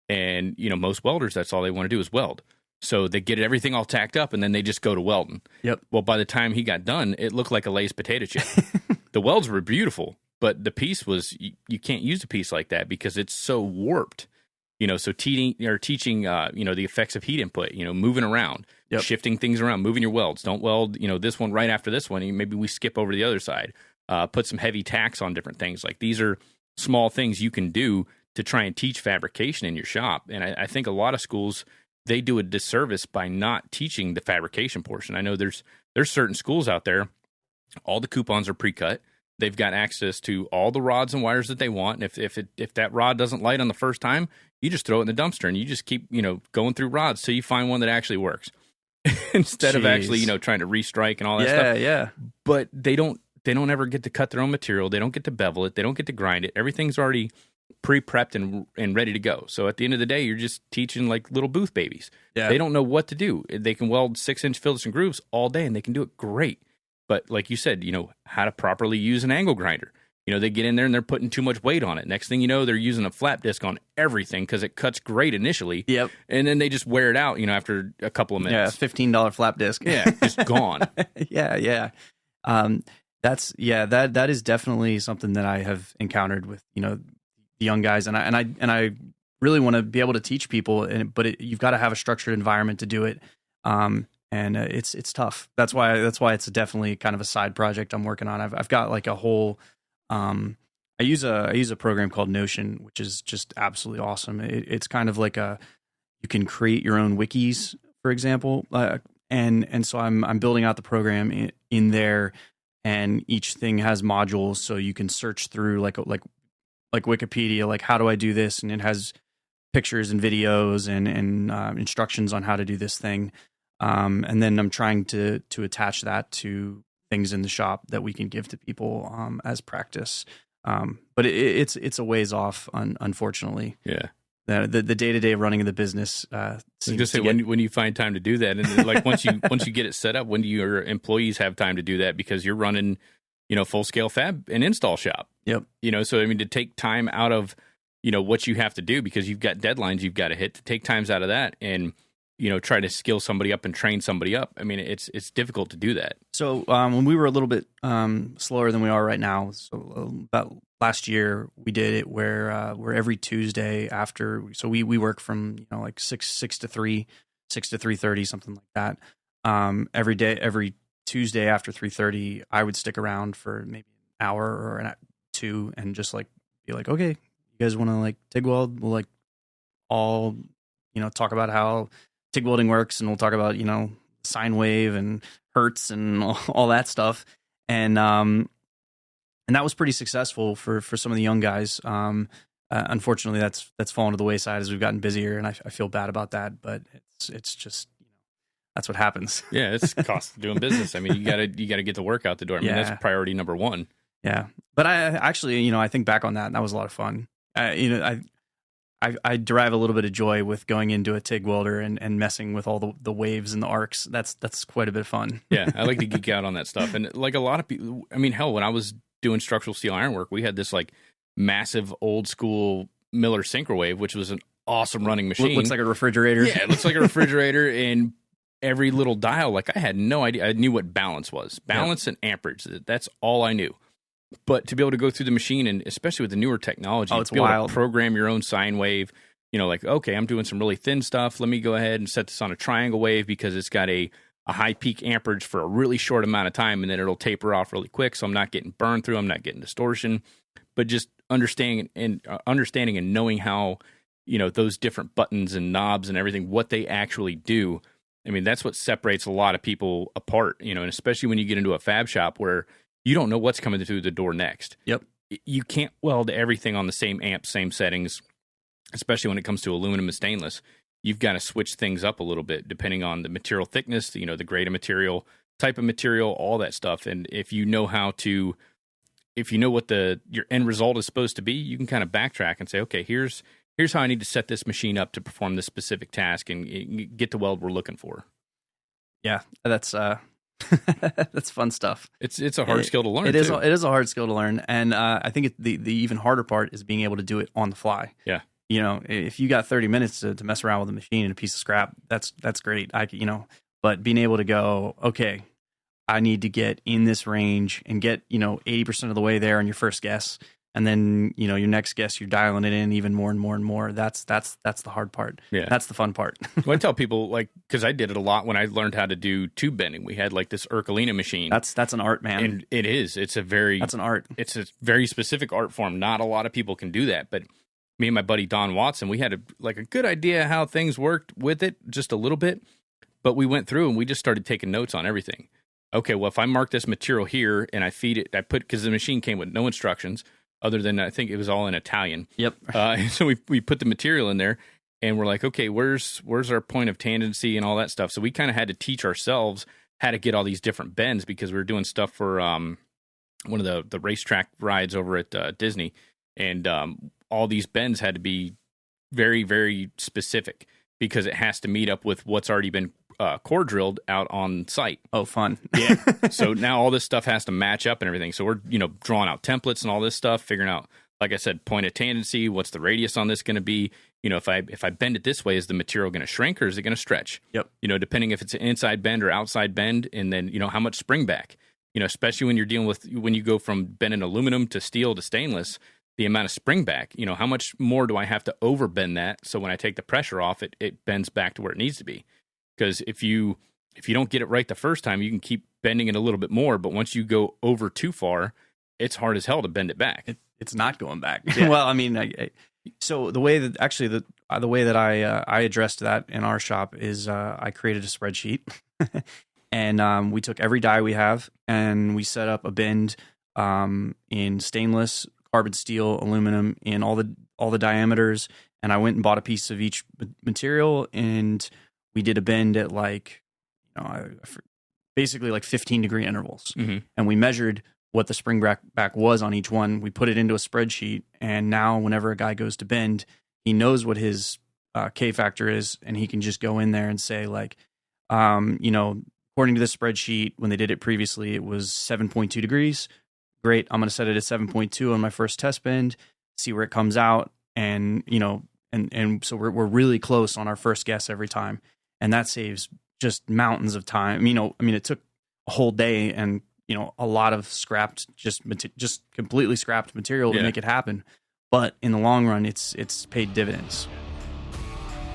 And, most welders, that's all they want to do is weld. So they get everything all tacked up, and then they just go to welding. Yep. Well, by the time he got done, it looked like a Lay's potato chip. The welds were beautiful, but the piece was, you can't use a piece like that because it's so warped. So teaching, the effects of heat input, moving around, shifting things around, moving your welds. Don't weld, this one right after this one. Maybe we skip over to the other side. Put some heavy tacks on different things. Like, these are small things you can do to try and teach fabrication in your shop. And I think a lot of schools, they do a disservice by not teaching the fabrication portion. I know there's certain schools out there, all the coupons are pre-cut. They've got access to all the rods and wires that they want. And if that rod doesn't light on the first time, you just throw it in the dumpster, and you just keep, going through rods till you find one that actually works instead of actually, trying to restrike and all that stuff. Yeah. But they don't ever get to cut their own material. They don't get to bevel it. They don't get to grind it. Everything's already pre-prepped and ready to go. So at the end of the day, you're just teaching like little booth babies. Yeah. They don't know what to do. They can weld 6-inch fillets and grooves all day, and they can do it great. But like you said, how to properly use an angle grinder. They get in there and they're putting too much weight on it. Next thing you know, they're using a flap disc on everything because it cuts great initially. Yep. And then they just wear it out, after a couple of minutes. Yeah, $15 flap disc. Yeah, just gone. Yeah. That is definitely something that I have encountered with, the young guys. And I really want to be able to teach people, but you've got to have a structured environment to do it. And it's tough. That's why it's definitely kind of a side project I'm working on. I've got like a whole, I use a program called Notion, which is just absolutely awesome. It's kind of like you can create your own wikis, for example. And so I'm building out the program in there, and each thing has modules, so you can search through like Wikipedia, like, how do I do this? And it has pictures and videos and instructions on how to do this thing. And then I'm trying to attach that to things in the shop that we can give to people as practice. But it's a ways off, unfortunately. Yeah. The day-to-day running of the business. Just say when you find time to do that, and like once you get it set up, when do your employees have time to do that? Because you're running, full-scale fab and install shop. Yep. So I mean, to take time out of, what you have to do, because you've got deadlines you've got to hit, to take times out of that and try to skill somebody up and train somebody up. I mean, it's difficult to do that. So when we were a little bit slower than we are right now, so about last year we did it where every Tuesday after, so we work from like 6 to 3, 6 to 3:30, something like that. Every Tuesday after 3:30, I would stick around for maybe an hour or 2 and just like be like, okay, you guys want to like TIG weld? We'll like all talk about how TIG welding works, and we'll talk about sine wave and hertz and all that stuff, and that was pretty successful for some of the young guys. Unfortunately, that's fallen to the wayside as we've gotten busier, and I feel bad about that. But it's just, that's what happens. Yeah, it's cost of doing business. I mean, you gotta get the work out the door. I mean, that's priority number one. Yeah, but I actually, I think back on that, and that was a lot of fun. I derive a little bit of joy with going into a TIG welder and messing with all the waves and the arcs. That's quite a bit of fun. Yeah, I like to geek out on that stuff. And like a lot of people, I mean, hell, when I was doing structural steel ironwork, we had this like massive old school Miller Syncrowave, which was an awesome running machine. Looks like a refrigerator. Yeah, it looks like a refrigerator, and every little dial, like I had no idea. I knew what balance was. Balance and amperage. That's all I knew. But to be able to go through the machine, and especially with the newer technology, it's to be able wild. to program your own sine wave, like, okay, I'm doing some really thin stuff. Let me go ahead and set this on a triangle wave because it's got a high peak amperage for a really short amount of time, and then it'll taper off really quick, so I'm not getting burned through, I'm not getting distortion. But just understanding and knowing how, those different buttons and knobs and everything, what they actually do. I mean, that's what separates a lot of people apart, and especially when you get into a fab shop where you don't know what's coming through the door next. Yep. You can't weld everything on the same amp, same settings, especially when it comes to aluminum and stainless. You've got to switch things up a little bit depending on the material thickness, the grade of material, type of material, all that stuff. And if you know what your end result is supposed to be, you can kind of backtrack and say, okay, here's how I need to set this machine up to perform this specific task and get the weld we're looking for. Yeah, that's that's fun stuff. It's a hard skill to learn. It is a hard skill to learn, and I think the even harder part is being able to do it on the fly. Yeah, if you got 30 minutes to mess around with a machine and a piece of scrap, that's great. But being able to go, okay, I need to get in this range and get 80% of the way there on your first guess, and then your next guess you're dialing it in even more and more and more. That's the hard part. Yeah, that's the fun part. Well, I tell people, because I did it a lot when I learned how to do tube bending. We had like this Ercolina machine. That's an art, man. And it is. That's an art. It's a very specific art form. Not a lot of people can do that. But me and my buddy Don Watson, we had a good idea how things worked with it, just a little bit. But we went through and we just started taking notes on everything. Okay, well, if I mark this material here and I feed it, because the machine came with no instructions, other than I think it was all in Italian. Yep. So we put the material in there, and we're like, okay, where's our point of tangency and all that stuff? So we kind of had to teach ourselves how to get all these different bends because we were doing stuff for one of the racetrack rides over at Disney, and all these bends had to be very, very specific because it has to meet up with what's already been core drilled out on site. Oh, fun. Yeah. So now all this stuff has to match up and everything. So we're, drawing out templates and all this stuff, figuring out, like I said, point of tangency, what's the radius on this going to be? If I bend it this way, is the material going to shrink or is it going to stretch? Yep. Depending if it's an inside bend or outside bend, and then, how much spring back, especially when you're dealing with, when you go from bending aluminum to steel to stainless, the amount of spring back, how much more do I have to over bend that? So when I take the pressure off, it bends back to where it needs to be. Because if you don't get it right the first time, you can keep bending it a little bit more. But once you go over too far, it's hard as hell to bend it back. It's not going back. Yeah. Well, I mean, so the way that I addressed that in our shop is I created a spreadsheet, and we took every die we have and we set up a bend in stainless, carbon steel, aluminum, in all the diameters. And I went and bought a piece of each material, and we did a bend at basically 15-degree intervals. Mm-hmm. And we measured what the spring back was on each one. We put it into a spreadsheet, and now whenever a guy goes to bend, he knows what his K factor is, and he can just go in there and say, according to this spreadsheet, when they did it previously, it was 7.2 degrees. Great, I'm going to set it at 7.2 on my first test bend, see where it comes out, and so we're really close on our first guess every time. And that saves just mountains of time. It took a whole day and, a lot of scrapped, just completely scrapped material to make it happen. But in the long run, it's paid dividends.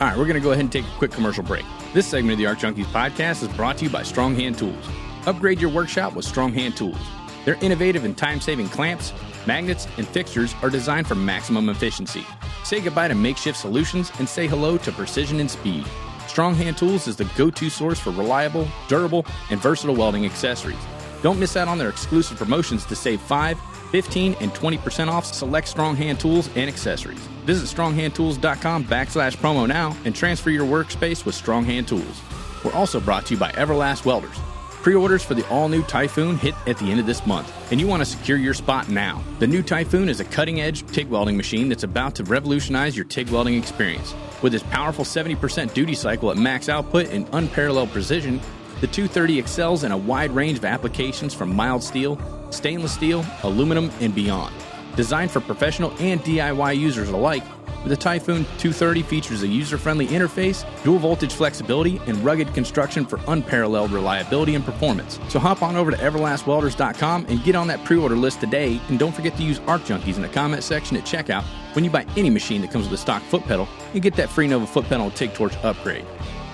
All right, we're going to go ahead and take a quick commercial break. This segment of the Arc Junkies podcast is brought to you by Strong Hand Tools. Upgrade your workshop with Strong Hand Tools. Their innovative and time-saving clamps, magnets, and fixtures are designed for maximum efficiency. Say goodbye to makeshift solutions and say hello to precision and speed. Strong Hand Tools is the go-to source for reliable, durable, and versatile welding accessories. Don't miss out on their exclusive promotions to save 5, 15 and 20% off select Strong Hand tools and accessories. Visit stronghandtools.com/promo now and transfer your workspace with Strong Hand tools. We're also brought to you by Everlast Welders. Pre-orders for the all-new Typhoon hit at the end of this month, and you want to secure your spot now. The new Typhoon is a cutting-edge TIG welding machine that's about to revolutionize your TIG welding experience. With its powerful 70% duty cycle at max output and unparalleled precision, the 230 excels in a wide range of applications from mild steel, stainless steel, aluminum, and beyond. Designed for professional and DIY users alike, the Typhoon 230 features a user-friendly interface, dual-voltage flexibility, and rugged construction for unparalleled reliability and performance. So hop on over to everlastwelders.com and get on that pre-order list today, and don't forget to use ARC Junkies in the comment section at checkout when you buy any machine that comes with a stock foot pedal and get that free Nova foot pedal and TIG torch upgrade.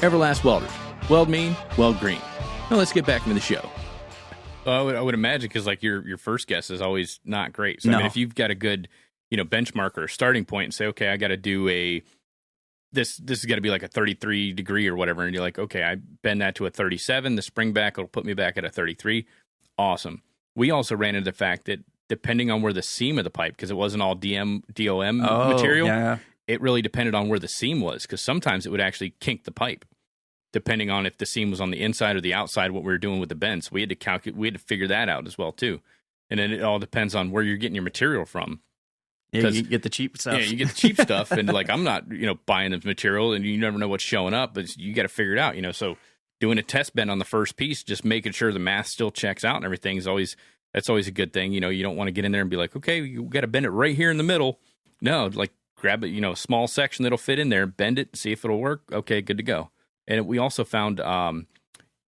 Everlast Welders. Weld mean, weld green. Now let's get back into the show. I would imagine, because like your first guess is always not great. So I mean, if you've got a good benchmark or a starting point and say, okay, I got to do this is got to be like a 33 degree or whatever. And you're like, okay, I bend that to a 37. The spring back will put me back at a 33. Awesome. We also ran into the fact that depending on where the seam of the pipe, because it wasn't all DOM material, it really depended on where the seam was, because sometimes it would actually kink the pipe, depending on if the seam was on the inside or the outside, what we were doing with the bends. We had to figure that out as well too. And then it all depends on where you're getting your material from. Yeah, you get the cheap stuff. Yeah, you get the cheap stuff, and like I'm not, buying the material, and you never know what's showing up, but you got to figure it out, So doing a test bend on the first piece, just making sure the math still checks out and everything that's always a good thing. You don't want to get in there and be like, okay, you got to bend it right here in the middle. No, like grab it, a small section that'll fit in there, bend it, see if it'll work. Okay, good to go. And we also found I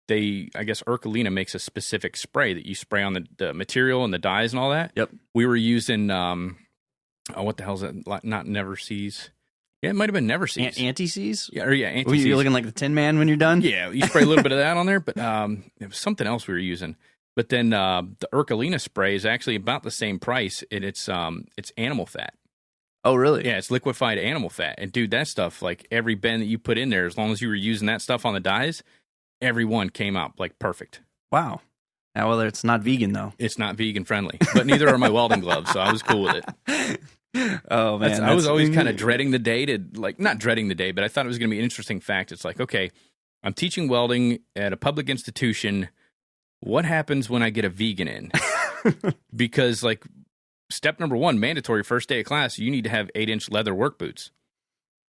guess Urkelina makes a specific spray that you spray on the material and the dyes and all that. Yep. We were using what the hell is that? Not Never Seas. Yeah, it might have been Never Seas. Anti-Seas? Yeah, Anti-Seas. You're looking like the Tin Man when you're done? Yeah, you spray a little bit of that on there, but it was something else we were using. But then the Urkelina spray is actually about the same price, and it's animal fat. Oh, really? Yeah, it's liquefied animal fat. And dude, that stuff, like every bend that you put in there, as long as you were using that stuff on the dyes, every one came out like perfect. Wow. Now, well, it's not vegan though. It's not vegan friendly, but neither are my welding gloves, so I was cool with it. Oh man, I was always kind of dreading the day not dreading the day, but I thought it was going to be an interesting fact. It's like, okay, I'm teaching welding at a public institution. What happens when I get a vegan in? Because like step number one, mandatory first day of class, you need to have 8-inch leather work boots.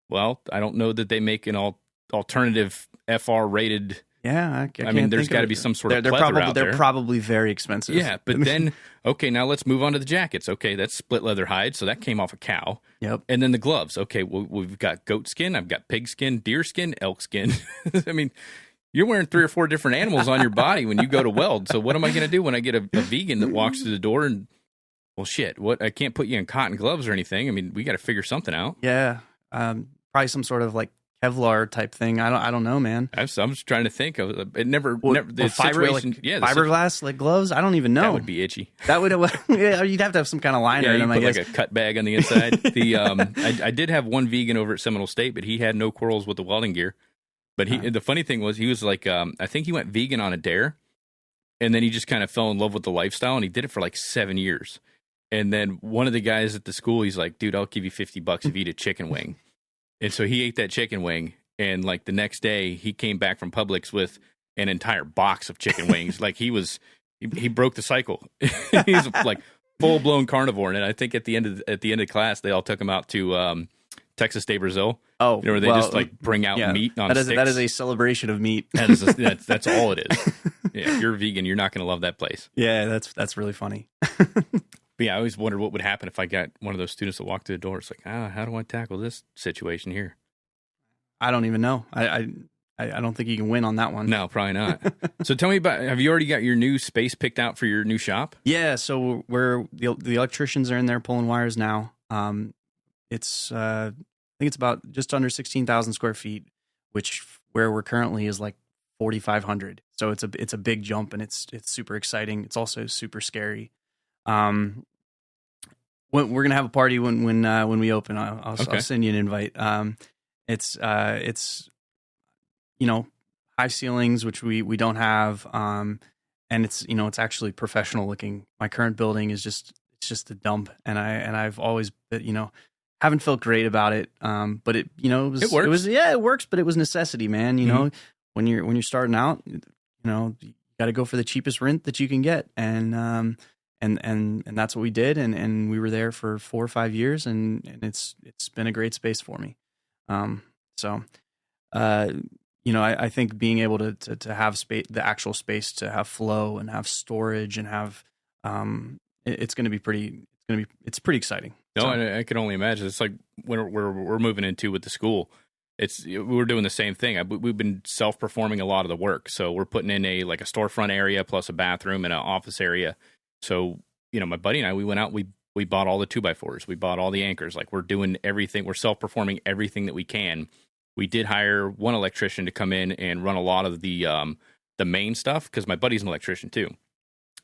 Well, I don't know that they make an alternative FR rated. Yeah, I mean, there's got to be some sort of pleather out there. They're probably very expensive. Yeah, but then, okay, now let's move on to the jackets. Okay, that's split leather hide, so that came off a cow. Yep. And then the gloves. Okay, well, we've got goat skin, I've got pig skin, deer skin, elk skin. I mean, you're wearing 3 or 4 different animals on your body when you go to weld. So what am I going to do when I get a vegan that walks through the door and, well, shit, what? I can't put you in cotton gloves or anything. I mean, we got to figure something out. Yeah, probably some sort of like Kevlar type thing. I don't know, man. I'm just trying to think of it. Fiberglass like gloves. I don't even know. That would be itchy. That would. Yeah, you'd have to have some kind of liner in them. I guess like a cut bag on the inside. I did have one vegan over at Seminole State, but he had no quarrels with the welding gear. But the funny thing was, he was like, I think he went vegan on a dare, and then he just kind of fell in love with the lifestyle, and he did it for like 7 years. And then one of the guys at the school, he's like, dude, I'll give you $50 if you eat a chicken wing. And so he ate that chicken wing, and like the next day he came back from Publix with an entire box of chicken wings. Like he broke the cycle. He's like full blown carnivore. And I think at the end of class, they all took him out to Texas Day Brazil. Oh, where they just like bring out meat on sticks. That is a celebration of meat. That's all it is. Yeah, if you're vegan, you're not going to love that place. Yeah, that's really funny. But yeah, I always wondered what would happen if I got one of those students that walked through the door. It's like, how do I tackle this situation here? I don't even know. I don't think you can win on that one. No, probably not. So tell me have you already got your new space picked out for your new shop? Yeah, so the electricians are in there pulling wires now. It's I think it's about just under 16,000 square feet, which where we're currently is like 4,500. So it's a big jump, and it's super exciting. It's also super scary. We're gonna have a party when we open. I'll send you an invite. It's high ceilings, which we don't have, and it's actually professional looking. My current building is just just a dump. And I've always, haven't felt great about it. But it it works. It works, but it was necessity, man. You know, when you're starting out, you got to go for the cheapest rent that you can get. And that's what we did. And we were there for 4 or 5 years, and it's been a great space for me. I think being able to have space, the actual space to have flow and have storage and have, it's pretty exciting. No, so. And I can only imagine. It's like when we're moving into with the school, we're doing the same thing. We've been self-performing a lot of the work. So we're putting in a storefront area plus a bathroom and an office area. So, my buddy and I, we went out, we bought all the 2x4s. We bought all the anchors. Like, we're doing everything. We're self-performing everything that we can. We did hire one electrician to come in and run a lot of the main stuff, because my buddy's an electrician too.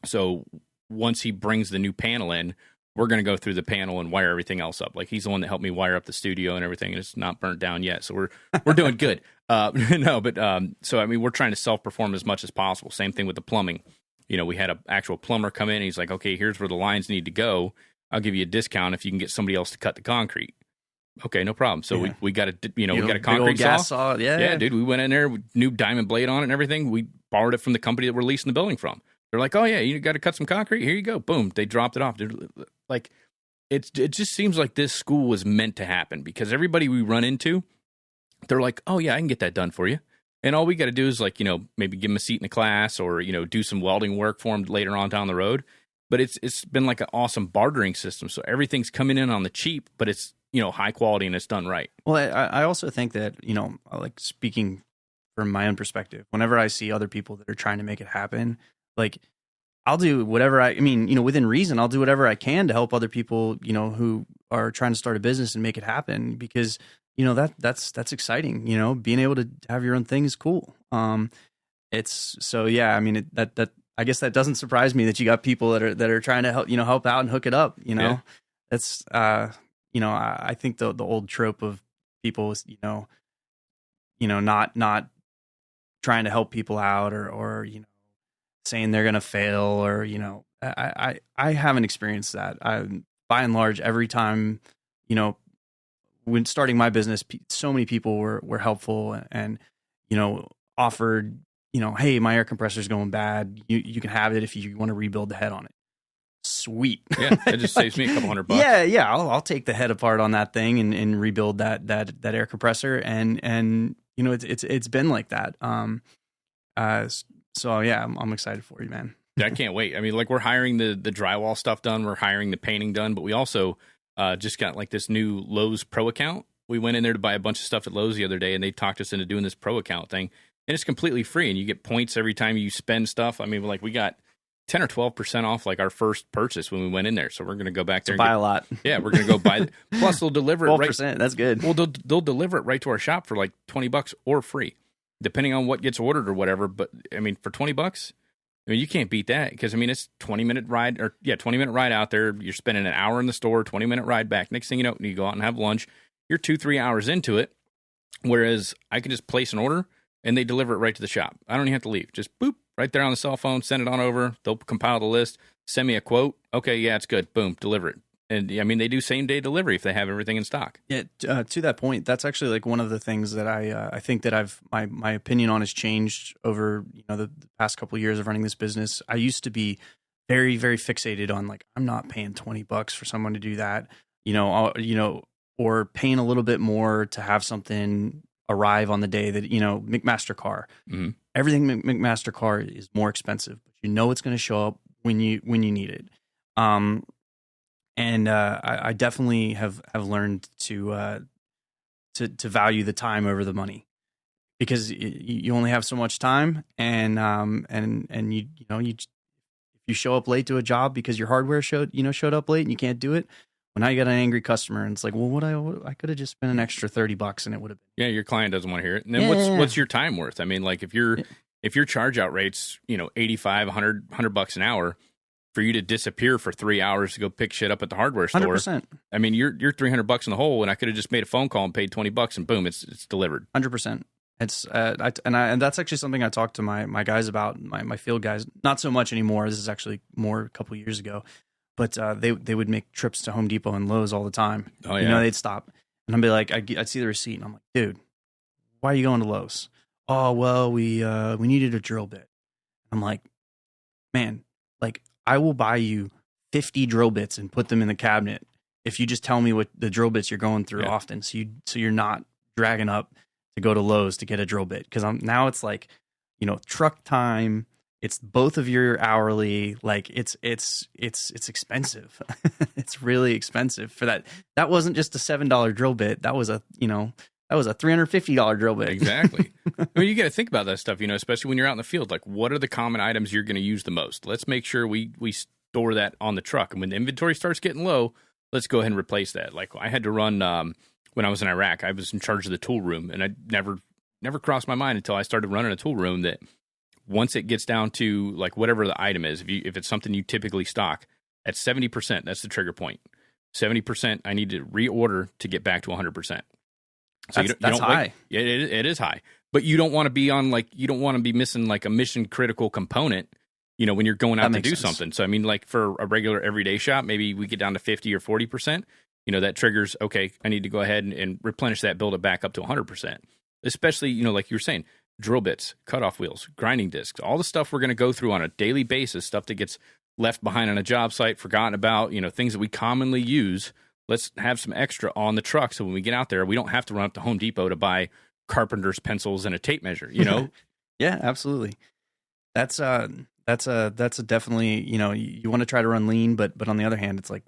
So once he brings the new panel in, we're going to go through the panel and wire everything else up. Like, he's the one that helped me wire up the studio and everything, and it's not burnt down yet. So we're doing good. So we're trying to self-perform as much as possible. Same thing with the plumbing. We had an actual plumber come in, and he's like, okay, here's where the lines need to go. I'll give you a discount if you can get somebody else to cut the concrete. Okay, no problem. So we got we got a concrete saw. Yeah, dude, we went in there, new diamond blade on it and everything. We borrowed it from the company that we're leasing the building from. They're like, oh yeah, you got to cut some concrete. Here you go. Boom. They dropped it off. Like, it just seems like this school was meant to happen, because everybody we run into, they're like, oh yeah, I can get that done for you. And all we got to do is maybe give them a seat in the class, or, do some welding work for them later on down the road. But it's been like an awesome bartering system. So everything's coming in on the cheap, but it's, high quality, and it's done right. Well, I also think that, like, speaking from my own perspective, whenever I see other people that are trying to make it happen, like, I'll do whatever within reason, I'll do whatever I can to help other people, who are trying to start a business and make it happen, because, that's exciting. Being able to have your own thing is cool. It's so, yeah, I mean, that I guess that doesn't surprise me that you got people that are trying to help out and hook it up. That's, I think the old trope of people, not trying to help people out, or saying they're going to fail, or, I haven't experienced that. By and large, every time, when starting my business, so many people were helpful and, offered, hey, my air compressor's going bad. You can have it if you want to rebuild the head on it. Sweet. Yeah, it just saves me a couple $100. Yeah. I'll take the head apart on that thing and rebuild that air compressor. And it's been like that. So yeah, I'm excited for you, man. I can't wait. I mean, like, we're hiring the drywall stuff done. We're hiring the painting done, but we also just got like this new Lowe's Pro account. We went in there to buy a bunch of stuff at Lowe's the other day, and they talked us into doing this Pro account thing, and it's completely free, and you get points every time you spend stuff. I mean, like, we got 10 or 12% off like our first purchase when we went in there. So we're going to go back there. So buy a lot. Yeah, we're going to go buy. Plus, they'll deliver it 12%. Right, that's good. Well, they'll deliver it right to our shop for like $20 or free, depending on what gets ordered or whatever. But I mean, for $20, I mean, you can't beat that, because I mean, it's 20-minute ride out there. You're spending an hour in the store, 20-minute ride back. Next thing you know, you go out and have lunch. You're 2-3 hours into it. Whereas I can just place an order and they deliver it right to the shop. I don't even have to leave. Just boop, right there on the cell phone, send it on over. They'll compile the list, send me a quote. Okay, yeah, it's good. Boom, deliver it. And I mean, they do same day delivery if they have everything in stock. Yeah, to that point, that's actually like one of the things that I think that my opinion on has changed over the past couple of years of running this business. I used to be very, very fixated on, like, I'm not paying $20 for someone to do that, or paying a little bit more to have something arrive on the day that, McMaster car. Mm-hmm. Everything McMaster car is more expensive, but it's going to show up when you need it. And I definitely have learned to value the time over the money, because you only have so much time, and if you show up late to a job because your hardware showed up late and you can't do it, well, now you got an angry customer, and it's like, well, I could have just spent an extra $30 and it would have been. Yeah, your client doesn't want to hear it. And then what's your time worth? I mean, like, if your charge out rate's $85, $100 an hour, for you to disappear for 3 hours to go pick shit up at the hardware store, 100%. I mean, you're $300 in the hole, and I could have just made a phone call and paid $20, and boom, it's delivered. 100%. It's and that's actually something I talked to my guys about, my field guys. Not so much anymore. This is actually more a couple of years ago. but they would make trips to Home Depot and Lowe's all the time. Oh yeah. They'd stop, and I'd be like, I'd see the receipt, and I'm like, dude, why are you going to Lowe's? Oh, well, we needed a drill bit. I'm like, man, like I will buy you 50 drill bits and put them in the cabinet if you just tell me what the drill bits you're going through often, so you're not dragging up to go to Lowe's to get a drill bit, because now it's like, truck time. It's both of your hourly. Like it's expensive. It's really expensive for that. That wasn't just a $7 drill bit. That was a $350 drill bit. Exactly. I mean, you got to think about that stuff, especially when you're out in the field. Like, what are the common items you're going to use the most? Let's make sure we store that on the truck. And when the inventory starts getting low, let's go ahead and replace that. Like, I had to run when I was in Iraq. I was in charge of the tool room, and I never crossed my mind until I started running a tool room that once it gets down to like whatever the item is, if it's something you typically stock, at 70%, that's the trigger point. 70%, I need to reorder to get back to 100%. So that's high. It is high, but you don't want to be missing like a mission critical component, when you're going out to do something. So I mean, like for a regular everyday shop, maybe we get down to 50 or 40%. That triggers, okay, I need to go ahead and replenish that, build it back up to 100%. Especially, like you were saying, drill bits, cutoff wheels, grinding discs, all the stuff we're going to go through on a daily basis, stuff that gets left behind on a job site, forgotten about, things that we commonly use. Let's have some extra on the truck, so when we get out there, we don't have to run up to Home Depot to buy carpenter's pencils and a tape measure. Yeah, absolutely. That's a definitely, you want to try to run lean, but on the other hand, it's like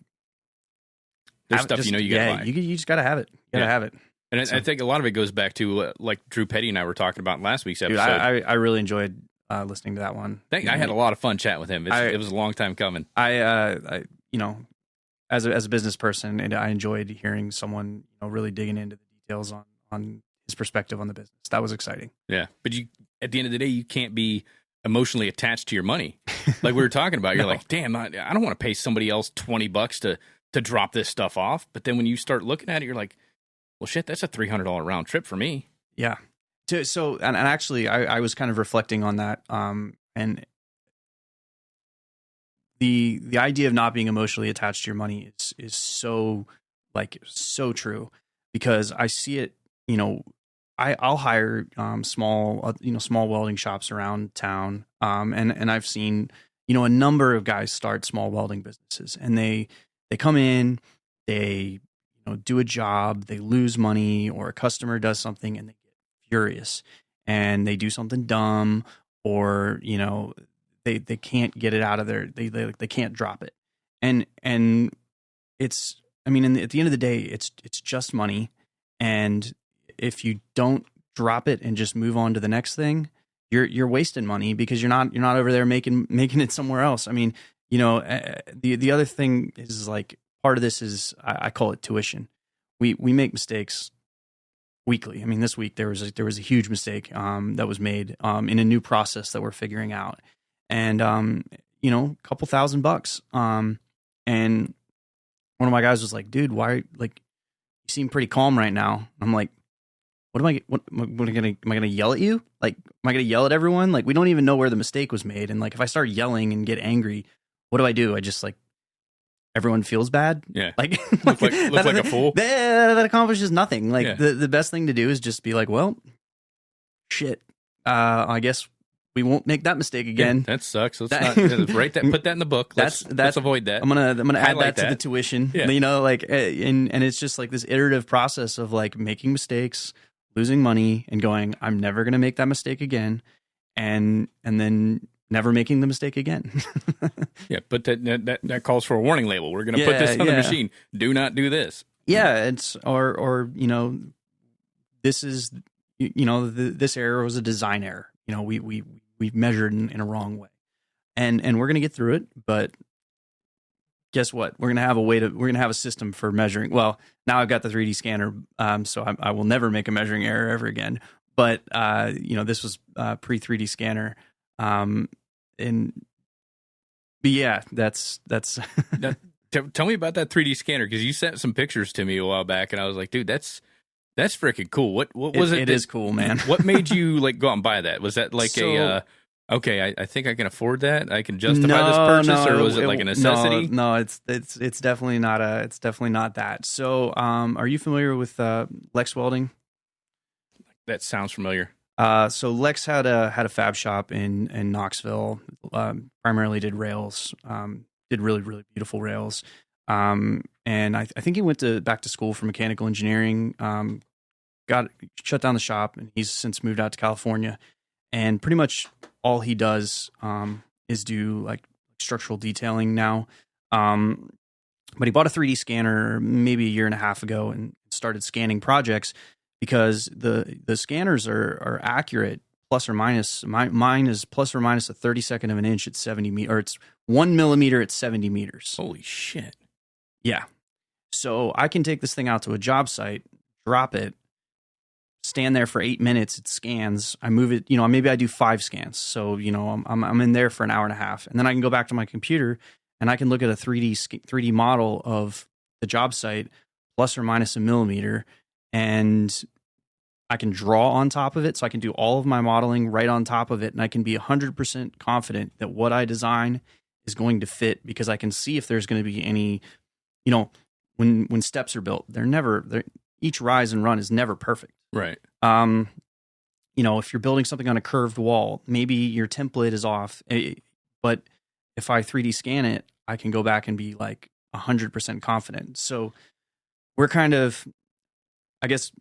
there's stuff you gotta buy. You just gotta have it. You gotta have it. And I think a lot of it goes back to like Drew Petty and I were talking about in last week's episode. Dude, I really enjoyed listening to that one. I had a lot of fun chatting with him. It was a long time coming. I as a business person, and I enjoyed hearing someone really digging into the details on his perspective on the business. That was exciting. Yeah, but at the end of the day, you can't be emotionally attached to your money, like we were talking about. You're like, damn, I don't want to pay somebody else $20 to drop this stuff off. But then when you start looking at it, you're like, well, shit, that's a $300 round trip for me. Yeah. So actually, I was kind of reflecting on that, and the idea of not being emotionally attached to your money is so true, because I see it. I'll hire small welding shops around town, and I've seen a number of guys start small welding businesses, and they come in, they do a job, they lose money, or a customer does something and they get furious, and they do something dumb, or they can't get it out of there, they can't drop it, and it's, I mean, at the end of the day, it's just money, and if you don't drop it and just move on to the next thing, you're wasting money, because you're not over there making it somewhere else. I mean, the other thing is, like, part of this is, I call it tuition. We make mistakes weekly. I mean, this week there was a huge mistake that was made in a new process that we're figuring out, and a couple $1,000. And one of my guys was like, "Dude, why? Like, you seem pretty calm right now." I'm like, am I gonna yell at you? Like, am I gonna yell at everyone? Like, we don't even know where the mistake was made, and like, if I start yelling and get angry, what do? I just, like, everyone feels bad. Yeah. Like, look like a fool. That accomplishes nothing. Like, the best thing to do is just be like, well, shit. I guess we won't make that mistake again. Yeah, that sucks. Let's not write that. Put that in the book. Let's avoid that. I'm gonna add that to the tuition. Yeah. And it's just like this iterative process of like making mistakes, losing money, and going, I'm never gonna make that mistake again, and then never making the mistake again. Yeah, but that calls for a warning label. We're going to put this on the machine. Do not do this. Yeah, it's or this is this error was a design error. We've measured in a wrong way, and we're going to get through it. But guess what? We're going to have a system for measuring. Well, now I've got the 3D scanner, so I will never make a measuring error ever again. But this was pre 3D scanner. But yeah, that's Tell me about that 3D scanner, because you sent some pictures to me a while back, and I was like, dude, that's freaking cool. What was it? It is cool, man. What made you like go out and buy that? Was that like Okay, I think I can afford that. I can justify this purchase, or was it like a necessity? No, it's definitely not that. So, are you familiar with Lex Welding? That sounds familiar. So Lex had a fab shop in Knoxville. Primarily did rails. Did really, really beautiful rails. And I think he went back to school for mechanical engineering. Got shut down the shop, and he's since moved out to California. And pretty much all he does is do like structural detailing now. But he bought a 3D scanner maybe a year and a half ago and started scanning projects because the scanners are accurate plus or minus. Mine is plus or minus a 32nd of an inch at 70 meters, or it's 1 millimeter at 70 meters. Holy shit. Yeah. So I can take this thing out to a job site, drop it, stand there for 8 minutes. It scans. I move it. Maybe I do 5 scans. So I'm in there for an hour and a half, and then I can go back to my computer and I can look at a 3D model of the job site plus or minus a millimeter, and I can draw on top of it. So I can do all of my modeling right on top of it, and I can be 100% confident that what I design is going to fit because I can see if there's going to be any, when steps are built, each rise and run is never perfect. Right. If you're building something on a curved wall, maybe your template is off, but if I 3D scan it, I can go back and be like 100% confident. So we're kind of, I guess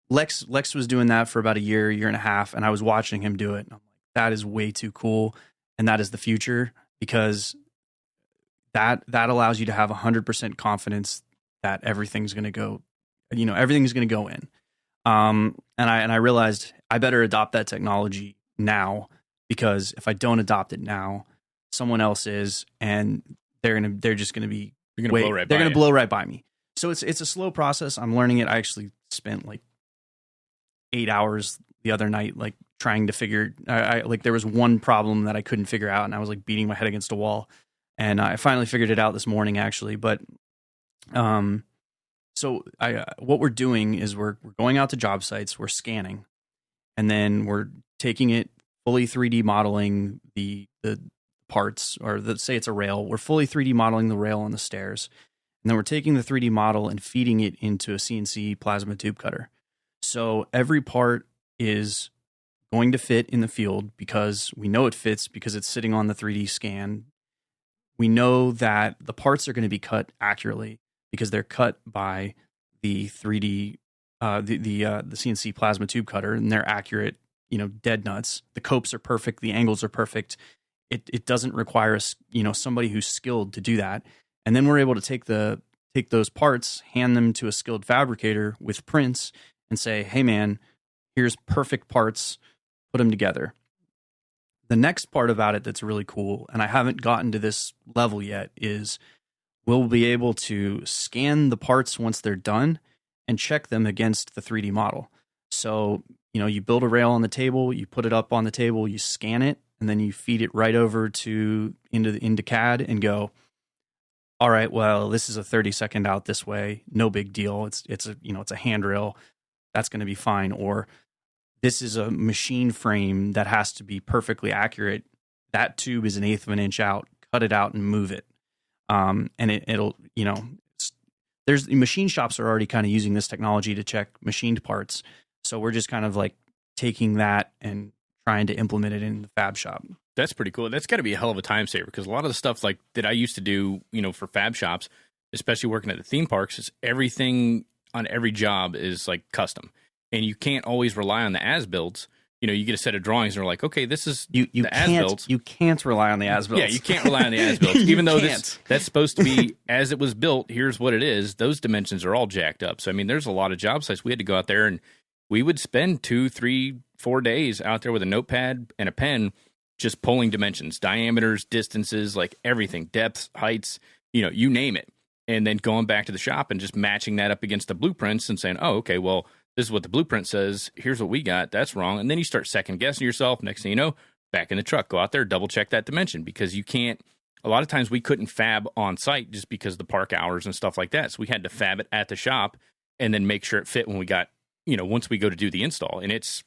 Lex was doing that for about a year and a half, and I was watching him do it. And I'm like, that is way too cool. And that is the future, because that allows you to have 100% confidence that everything's going to go, everything's going to go in. And I realized I better adopt that technology now, because if I don't adopt it now, someone else is, and they're just going to be, blow right by me. So it's a slow process. I'm learning it. I actually spent like 8 hours the other night, like trying to figure, there was one problem that I couldn't figure out, and I was like beating my head against a wall, and I finally figured it out this morning actually. But, so what we're doing is we're going out to job sites, we're scanning, and then we're taking it, fully 3D modeling the parts, or say it's a rail. We're fully 3D modeling the rail on the stairs, and then we're taking the 3D model and feeding it into a CNC plasma tube cutter. So every part is going to fit in the field because we know it fits because it's sitting on the 3D scan. We know that the parts are going to be cut accurately because they're cut by the 3D, the CNC plasma tube cutter, and they're accurate, dead nuts. The copes are perfect. The angles are perfect. It doesn't require somebody who's skilled to do that. And then we're able to take those parts, hand them to a skilled fabricator with prints, and say, hey man, here's perfect parts, put them together. The next part about it that's really cool, and I haven't gotten to this level yet, is we'll be able to scan the parts once they're done and check them against the 3D model. So, you build a rail on the table, you put it up on the table, you scan it, and then you feed it right over into CAD and go, all right, well, this is a 30-second out this way, no big deal. It's a handrail, that's going to be fine. Or this is a machine frame that has to be perfectly accurate. That tube is 1/8 of an inch out. Cut it out and move it. And it'll there's machine shops are already kind of using this technology to check machined parts. So we're just kind of like taking that and trying to implement it in the fab shop. That's pretty cool. That's got to be a hell of a time saver, because a lot of the stuff like that I used to do, for fab shops, especially working at the theme parks, is everything on every job is like custom, and you can't always rely on the as-builds. You get a set of drawings and they're like, okay, this is the as-builds. You can't rely on the as-builds. Yeah, you can't rely on the as-builds. Even though that's supposed to be as it was built, here's what it is. Those dimensions are all jacked up. So, there's a lot of job sites. We had to go out there, and we would spend 2, 3, 4 days out there with a notepad and a pen just pulling dimensions, diameters, distances, like everything, depths, heights, you name it. And then going back to the shop and just matching that up against the blueprints and saying, oh, okay, well, this is what the blueprint says. Here's what we got. That's wrong. And then you start second guessing yourself. Next thing you know, back in the truck, go out there, double check that dimension, because you can't, a lot of times we couldn't fab on site just because of the park hours and stuff like that. So we had to fab it at the shop and then make sure it fit when we got, once we go to do the install. And it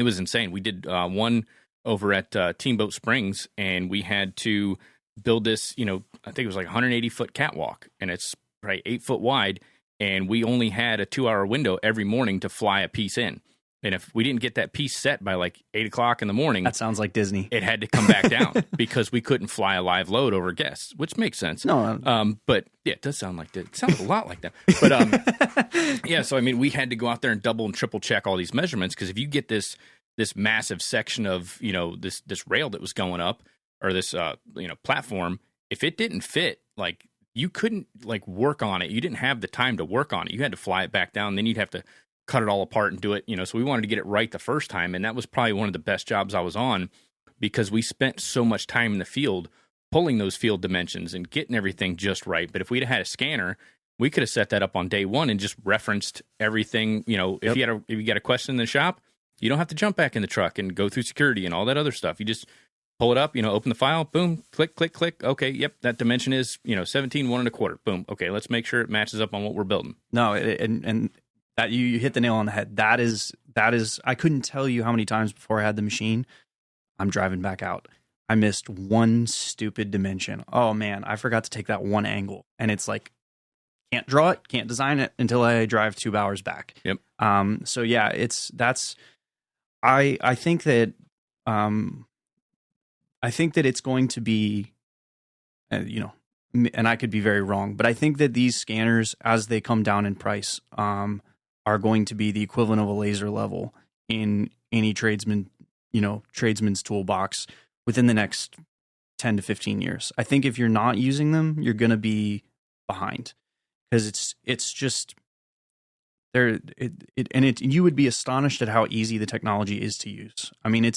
was insane. We did one over at Teamboat Springs, and we had to build this, I think it was like 180-foot catwalk, and it's probably 8 foot wide, and we only had a 2-hour window every morning to fly a piece in. And if we didn't get that piece set by like 8 o'clock in the morning, That sounds like Disney. it had to come back down because we couldn't fly a live load over guests, which makes sense. No. But yeah, it does sound like that. It sounds a lot like that. But yeah, so I mean, we had to go out there and double and triple check all these measurements, because if you get this massive section of this rail that was going up, or this platform, if it didn't fit, like you couldn't like work on it. You didn't have the time to work on it. You had to fly it back down. Then you'd have to cut it all apart and do it, so we wanted to get it right the first time. And that was probably one of the best jobs I was on, because we spent so much time in the field pulling those field dimensions and getting everything just right. But if we'd have had a scanner, we could have set that up on day one and just referenced everything. If you got a question in the shop, you don't have to jump back in the truck and go through security and all that other stuff. You just pull it up, open the file, boom, click, click, click. Okay, yep, that dimension is 17 1 1/4. Boom. Okay, let's make sure it matches up on what we're building. No, and that you hit the nail on the head. That is. I couldn't tell you how many times before I had the machine, I'm driving back out, I missed one stupid dimension. Oh man, I forgot to take that one angle, and it's like, can't draw it, can't design it until I drive 2 hours back. Yep. So yeah, I think that it's going to be, and I could be very wrong, but I think that these scanners, as they come down in price, are going to be the equivalent of a laser level in any tradesman's toolbox within the next 10 to 15 years. I think if you're not using them, you're going to be behind, because it's just there. You would be astonished at how easy the technology is to use. I mean,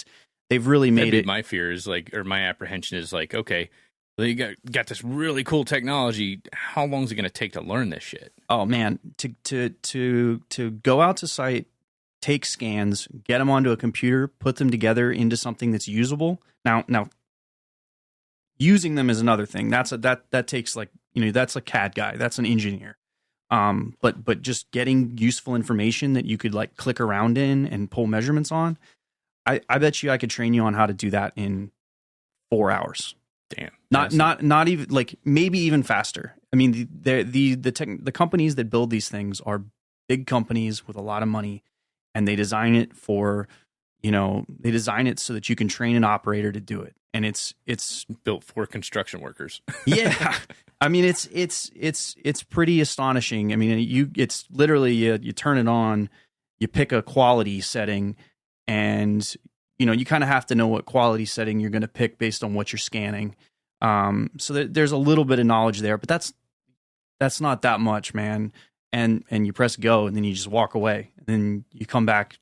they've really made it. My fear is my apprehension is like, okay, well, you got this really cool technology. How long is it going to take to learn this shit? Oh man, to go out to site, take scans, get them onto a computer, put them together into something that's usable. Now, using them is another thing. That takes that's a CAD guy, that's an engineer. But just getting useful information that you could like click around in and pull measurements on, I bet you I could train you on how to do that in 4 hours. Damn. Not even like maybe even faster. I mean, the companies that build these things are big companies with a lot of money, and they design it so that you can train an operator to do it. And it's built for construction workers. Yeah. I mean, it's pretty astonishing. I mean, it's literally you turn it on, you pick a quality setting, and you kind of have to know what quality setting you're going to pick based on what you're scanning. So there's a little bit of knowledge there, but that's not that much, man. And you press go, and then you just walk away, and then you come back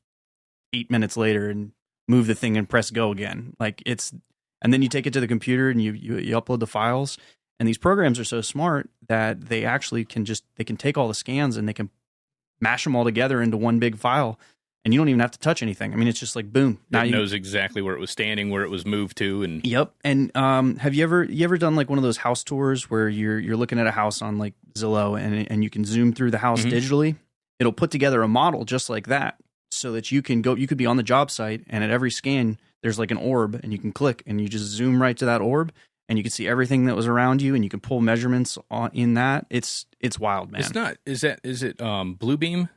8 minutes later and move the thing and press go again. And then you take it to the computer and you upload the files. And these programs are so smart that they actually can take all the scans and they can mash them all together into one big file. And you don't even have to touch anything. I mean, it's just like, boom. Now it knows exactly where it was standing, where it was moved to. And yep. And have you ever done like one of those house tours where you're looking at a house on like Zillow and you can zoom through the house digitally? It'll put together a model just like that, so that you could be on the job site, and at every scan there's like an orb, and you can click and you just zoom right to that orb, and you can see everything that was around you, and you can pull measurements in that. It's wild, man. It's not. Is it Bluebeam?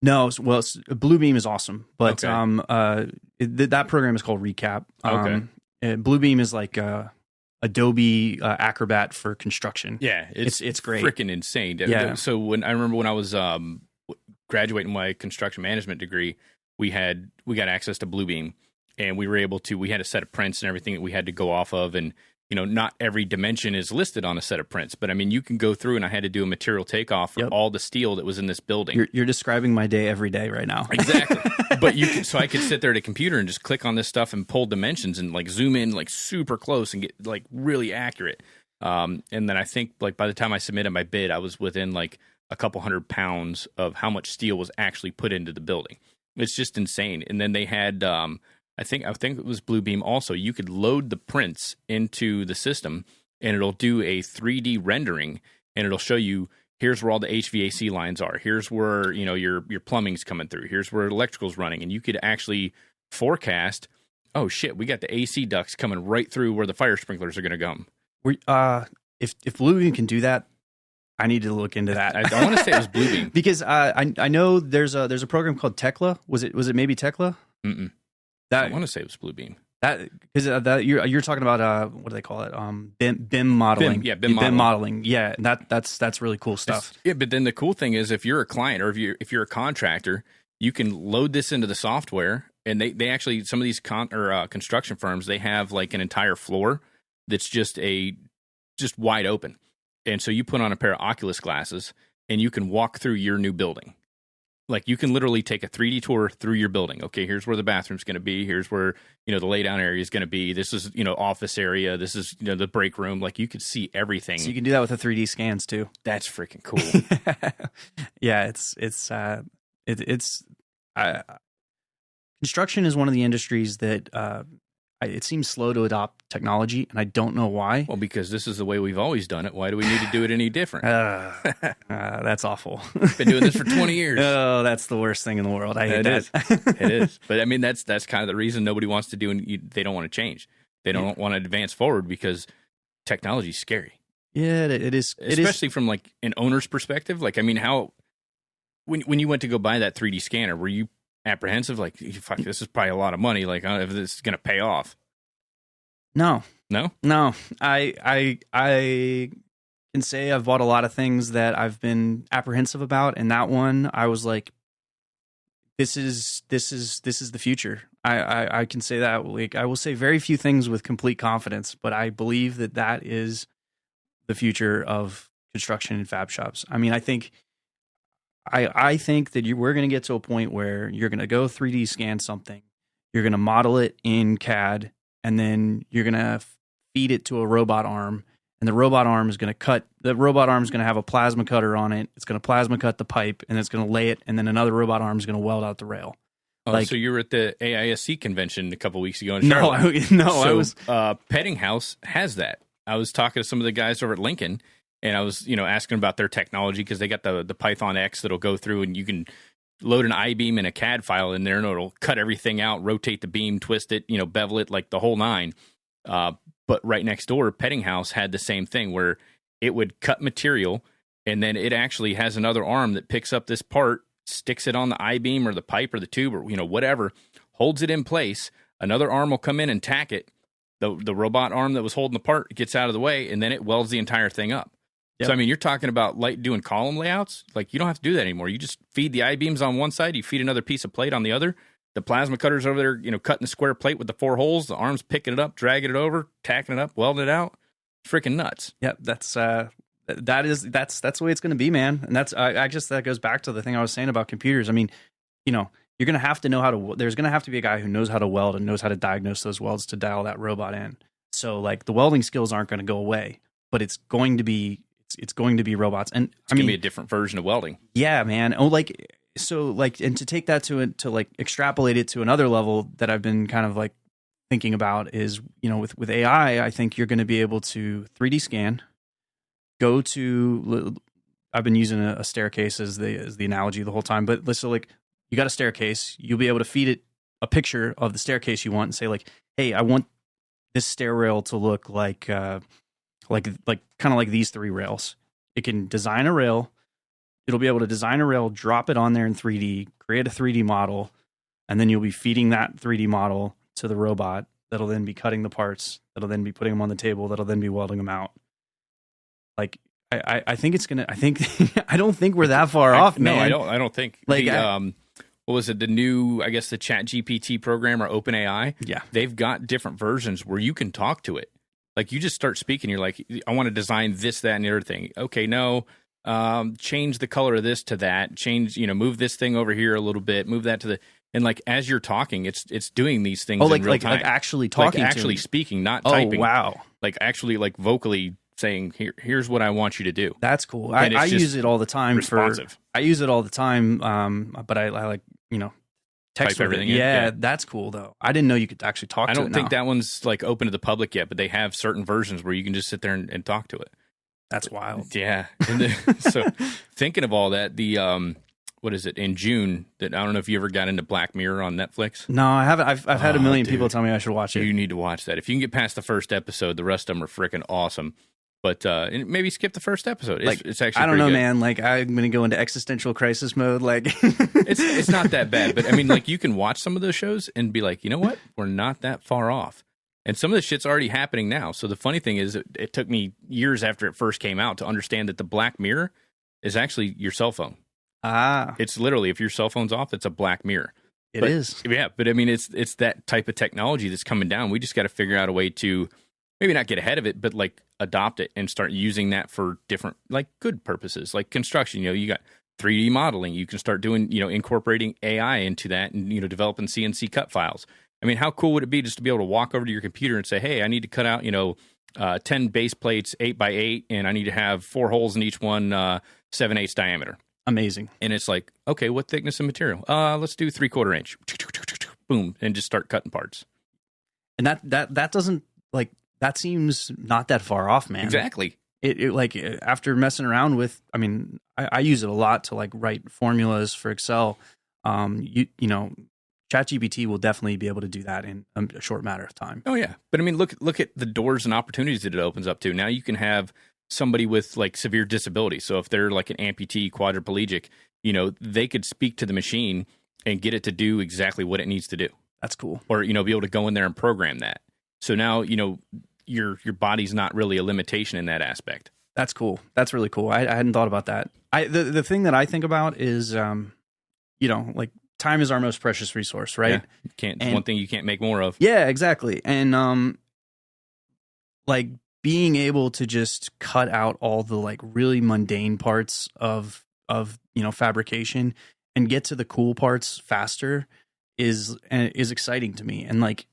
No, well, Bluebeam is awesome, but okay. That program is called Recap. Okay. Bluebeam is like Adobe Acrobat for construction. Yeah, it's great, freaking insane. Yeah. So I remember when I was graduating my construction management degree, we got access to Bluebeam, and we had a set of prints and everything that we had to go off of, and not every dimension is listed on a set of prints, but I mean, you can go through, and I had to do a material takeoff for all the steel that was in this building. You're describing my day every day right now. Exactly. But so I could sit there at a computer and just click on this stuff and pull dimensions and like zoom in like super close and get like really accurate. And then I think like by the time I submitted my bid, I was within like a couple 100 pounds of how much steel was actually put into the building. It's just insane. And then they had, I think it was Bluebeam also. You could load the prints into the system, and it'll do a 3D rendering, and it'll show you, here's where all the HVAC lines are. Here's where your plumbing's coming through. Here's where electrical's running, and you could actually forecast oh shit, we got the AC ducts coming right through where the fire sprinklers are going to come. If Bluebeam can do that, I need to look into that. I want to say it was Bluebeam because I know there's a program called Tekla. Was it maybe Tekla? Mm-mm. That I want to say it was Bluebeam. That because you're talking about what do they call it? BIM modeling. BIM modeling. Yeah, that's really cool stuff. But then the cool thing is, if you're a client or if you're a contractor, you can load this into the software, and they actually, some of these construction firms, they have like an entire floor that's just wide open, and so you put on a pair of Oculus glasses and you can walk through your new building. Like, you can literally take a 3D tour through your building. Okay, here's where the bathroom's going to be. Here's where, the lay down area is going to be. This is, office area. This is, the break room. Like, you could see everything. So you can do that with the 3D scans too. That's freaking cool. Yeah, construction is one of the industries that it seems slow to adopt technology, and I don't know why. Well, because this is the way we've always done it. Why do we need to do it any different? That's awful. Been doing this for 20 years. Oh, that's the worst thing in the world. I hate that. It is. But I mean, that's kind of the reason nobody wants to do, and they don't want to change. They don't want to advance forward because technology is scary. Yeah, it is. Especially from like an owner's perspective. Like, I mean, when you went to go buy that 3D scanner, were you apprehensive? Like, fuck, this is probably a lot of money. Like, I don't know if this is going to pay off. No. I can say I've bought a lot of things that I've been apprehensive about, and that one I was like, this is the future. I can say that. Like, I will say very few things with complete confidence, but I believe that is the future of construction and fab shops. I mean, I think that we're going to get to a point where you're going to go 3D scan something, you're going to model it in CAD, and then you're going to feed it to a robot arm, and the robot arm is going to have a plasma cutter on it. It's going to plasma cut the pipe, and it's going to lay it, and then another robot arm is going to weld out the rail. Oh, so you were at the AISC convention a couple weeks ago in Charlotte. I was. Petting House has that. I was talking to some of the guys over at Lincoln, and I was, asking about their technology, because they got the Python X that'll go through, and you can load an I-beam and a CAD file in there, and it'll cut everything out, rotate the beam, twist it, bevel it, like the whole nine. But right next door, Petting House had the same thing, where it would cut material, and then it actually has another arm that picks up this part, sticks it on the I-beam or the pipe or the tube or whatever, holds it in place. Another arm will come in and tack it. The robot arm that was holding the part gets out of the way, and then it welds the entire thing up. Yep. So, I mean, you're talking about doing column layouts. Like, you don't have to do that anymore. You just feed the I-beams on one side. You feed another piece of plate on the other. The plasma cutter's over there, cutting the square plate with the 4 holes. The arm's picking it up, dragging it over, tacking it up, welding it out. It's freaking nuts. Yep, that's the way it's going to be, man. And that's I guess that goes back to the thing I was saying about computers. I mean, you're going to have to know how to. There's going to have to be a guy who knows how to weld and knows how to diagnose those welds to dial that robot in. So, like, the welding skills aren't going to go away, but it's going to be robots, and it's going to be a different version of welding. Yeah, man. Oh, and to take that to extrapolate it to another level that I've been kind of like thinking about is, with AI, I think you're going to be able to 3D scan, I've been using a staircase as the analogy the whole time, but let's say, like, you got a staircase, you'll be able to feed it a picture of the staircase you want and say, like, hey, I want this stair rail to look like kind of like these 3 rails. It can design a rail. It'll be able to design a rail, drop it on there in 3D, create a 3D model, and then you'll be feeding that 3D model to the robot that'll then be cutting the parts, that'll then be putting them on the table, that'll then be welding them out. Like, I think it's gonna. I don't think we're that far off, man. No, I don't think. Like, what was it? The new, I guess, the Chat GPT program or OpenAI. Yeah, they've got different versions where you can talk to it. Like, you just start speaking. You're like, I want to design this, that, and the other thing. Okay, no. Change the color of this to that. Change, move this thing over here a little bit. Move that to the. And, like, as you're talking, it's doing these things in real time. Like actually talking, like actually speaking, not typing. Oh, wow! Like, actually, like, vocally saying, here's what I want you to do. That's cool. I use it all the time. Responsive. I use it all the time. But I like, text type everything. Yeah, that's cool though. I didn't know you could actually talk to it. I don't think that one's like open to the public yet, but they have certain versions where you can just sit there and talk to it. That's wild. Yeah. So thinking of all that, what is it, in June, that I don't know if you ever got into Black Mirror on Netflix. No, I haven't. I've had a million people tell me I should watch it. You need to watch that. If you can get past the first episode, the rest of them are freaking awesome. But maybe skip the first episode. It's actually I don't know, good. man. Like, I'm going to go into existential crisis mode. Like, it's not that bad. But I mean, like, you can watch some of those shows and be like, you know what? We're not that far off. And some of the shit's already happening now. So the funny thing is, it took me years after it first came out to understand that the Black Mirror is actually your cell phone. It's literally, if your cell phone's off, it's a black mirror. It is. Yeah, but I mean, it's that type of technology that's coming down. We just got to figure out a way to maybe not get ahead of it, but like adopt it and start using that for different, like, good purposes, like construction. You know, you got 3D modeling. You can start doing, you know, incorporating AI into that and, you know, developing CNC cut files. I mean, how cool would it be just to be able to walk over to your computer and say, hey, I need to cut out, you know, 10 base plates 8x8, and I need to have 4 holes in each one, 7/8 diameter. Amazing. And it's like, okay, what thickness of material? Let's do 3/4 inch. Boom, and just start cutting parts. And that doesn't, like, that seems not that far off, man. Exactly. It like, after messing around with, I mean, I use it a lot to like write formulas for Excel. You know, ChatGPT will definitely be able to do that in a short matter of time. Oh yeah, but I mean, look at the doors and opportunities that it opens up to. Now you can have somebody with like severe disability. So if they're like an amputee, quadriplegic, you know, they could speak to the machine and get it to do exactly what it needs to do. That's cool. Or, you know, be able to go in there and program that. So now, you know, your body's not really a limitation in that aspect. That's cool. That's really cool. I hadn't thought about that. The thing that I think about is, you know, like, time is our most precious resource, right? Yeah, it's one thing you can't make more of. Yeah, exactly. And like, being able to just cut out all the like really mundane parts of you know, fabrication and get to the cool parts faster is exciting to me. And like,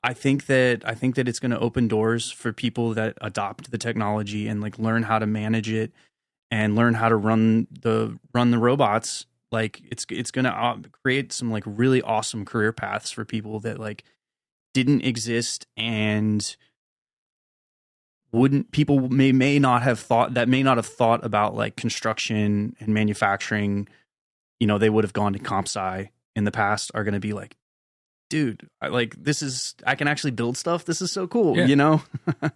I think that it's going to open doors for people that adopt the technology and like learn how to manage it and learn how to run the robots. Like, it's going to create some like really awesome career paths for people that like didn't exist and may not have thought about like construction and manufacturing. You know, they would have gone to comp sci in the past, are going to be like, dude, I can actually build stuff. This is so cool. Yeah. You know?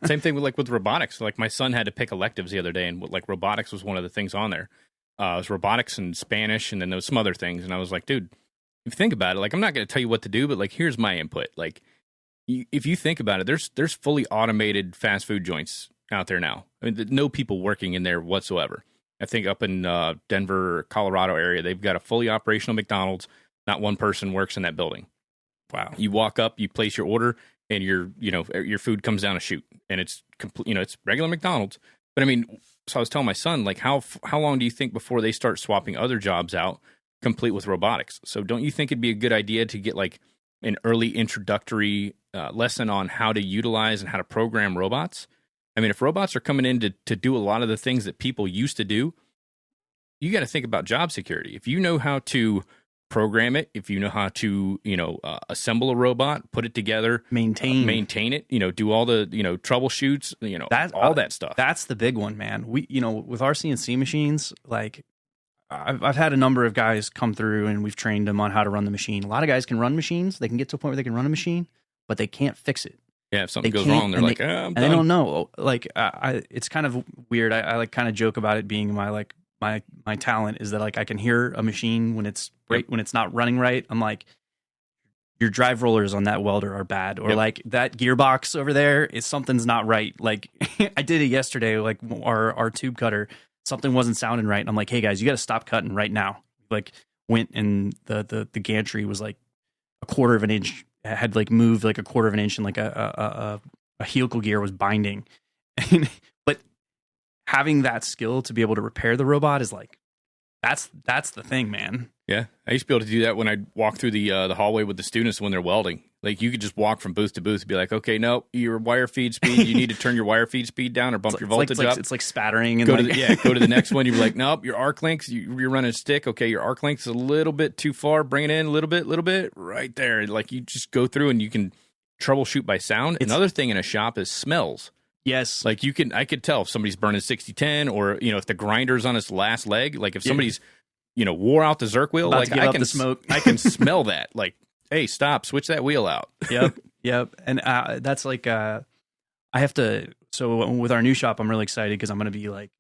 Same thing with robotics. Like, my son had to pick electives the other day, and like robotics was one of the things on there. It was robotics and Spanish, and then there was some other things. And I was like, dude, if you think about it, like, I'm not going to tell you what to do, but like, here's my input. Like, if you think about it, there's fully automated fast food joints out there now. I mean, no people working in there whatsoever. I think up in Denver, Colorado area, they've got a fully operational McDonald's. Not one person works in that building. Wow. You walk up, you place your order, and your food comes down a chute, and it's complete. You know, it's regular McDonald's. But I mean, so I was telling my son, like, how long do you think before they start swapping other jobs out, complete with robotics? So don't you think it'd be a good idea to get like an early introductory lesson on how to utilize and how to program robots? I mean, if robots are coming in to do a lot of the things that people used to do, you got to think about job security. If you know how to program it, if you know how to, you know, assemble a robot, put it together, maintain it, you know, do all the, you know, troubleshoots, you know, all that stuff. That's the big one, man. We, you know, with our CNC machines, like, I've had a number of guys come through and we've trained them on how to run the machine. A lot of guys can run machines. They can get to a point where they can run a machine, but they can't fix it. Yeah, if something goes wrong, they're like, I'm done. And they don't know. Like, it's kind of weird. I like kind of joke about it being my talent is that like I can hear a machine when it's when it's not running right. I'm like, your drive rollers on that welder are bad, or like that gearbox over there is something's not right. Like, I did it yesterday. Like, our tube cutter, something wasn't sounding right. And I'm like, hey guys, you got to stop cutting right now. Like, went and the gantry was like a quarter of an inch, had like moved like a quarter of an inch, and like a helical gear was binding. But having that skill to be able to repair the robot is like, that's the thing, man. Yeah, I used to be able to do that when I walk through the hallway with the students when they're welding. Like, you could just walk from booth to booth and be like, okay, no, your wire feed speed, you need to turn your wire feed speed down or bump your voltage up. It's like spattering. And go to the next one. You're like, nope, your arc length, you're running a stick. Okay, your arc length is a little bit too far. Bring it in a little bit, right there. Like, you just go through and you can troubleshoot by sound. Another thing in a shop is smells. Yes. Like, I could tell if somebody's burning 6010, or, you know, if the grinder's on its last leg. Like, if somebody's wore out the Zerk wheel. About Like to give I up can the smoke. I can smell that. Like, hey, stop, switch that wheel out. Yep. And that's like, I have to, so with our new shop, I'm really excited because I'm going to be like,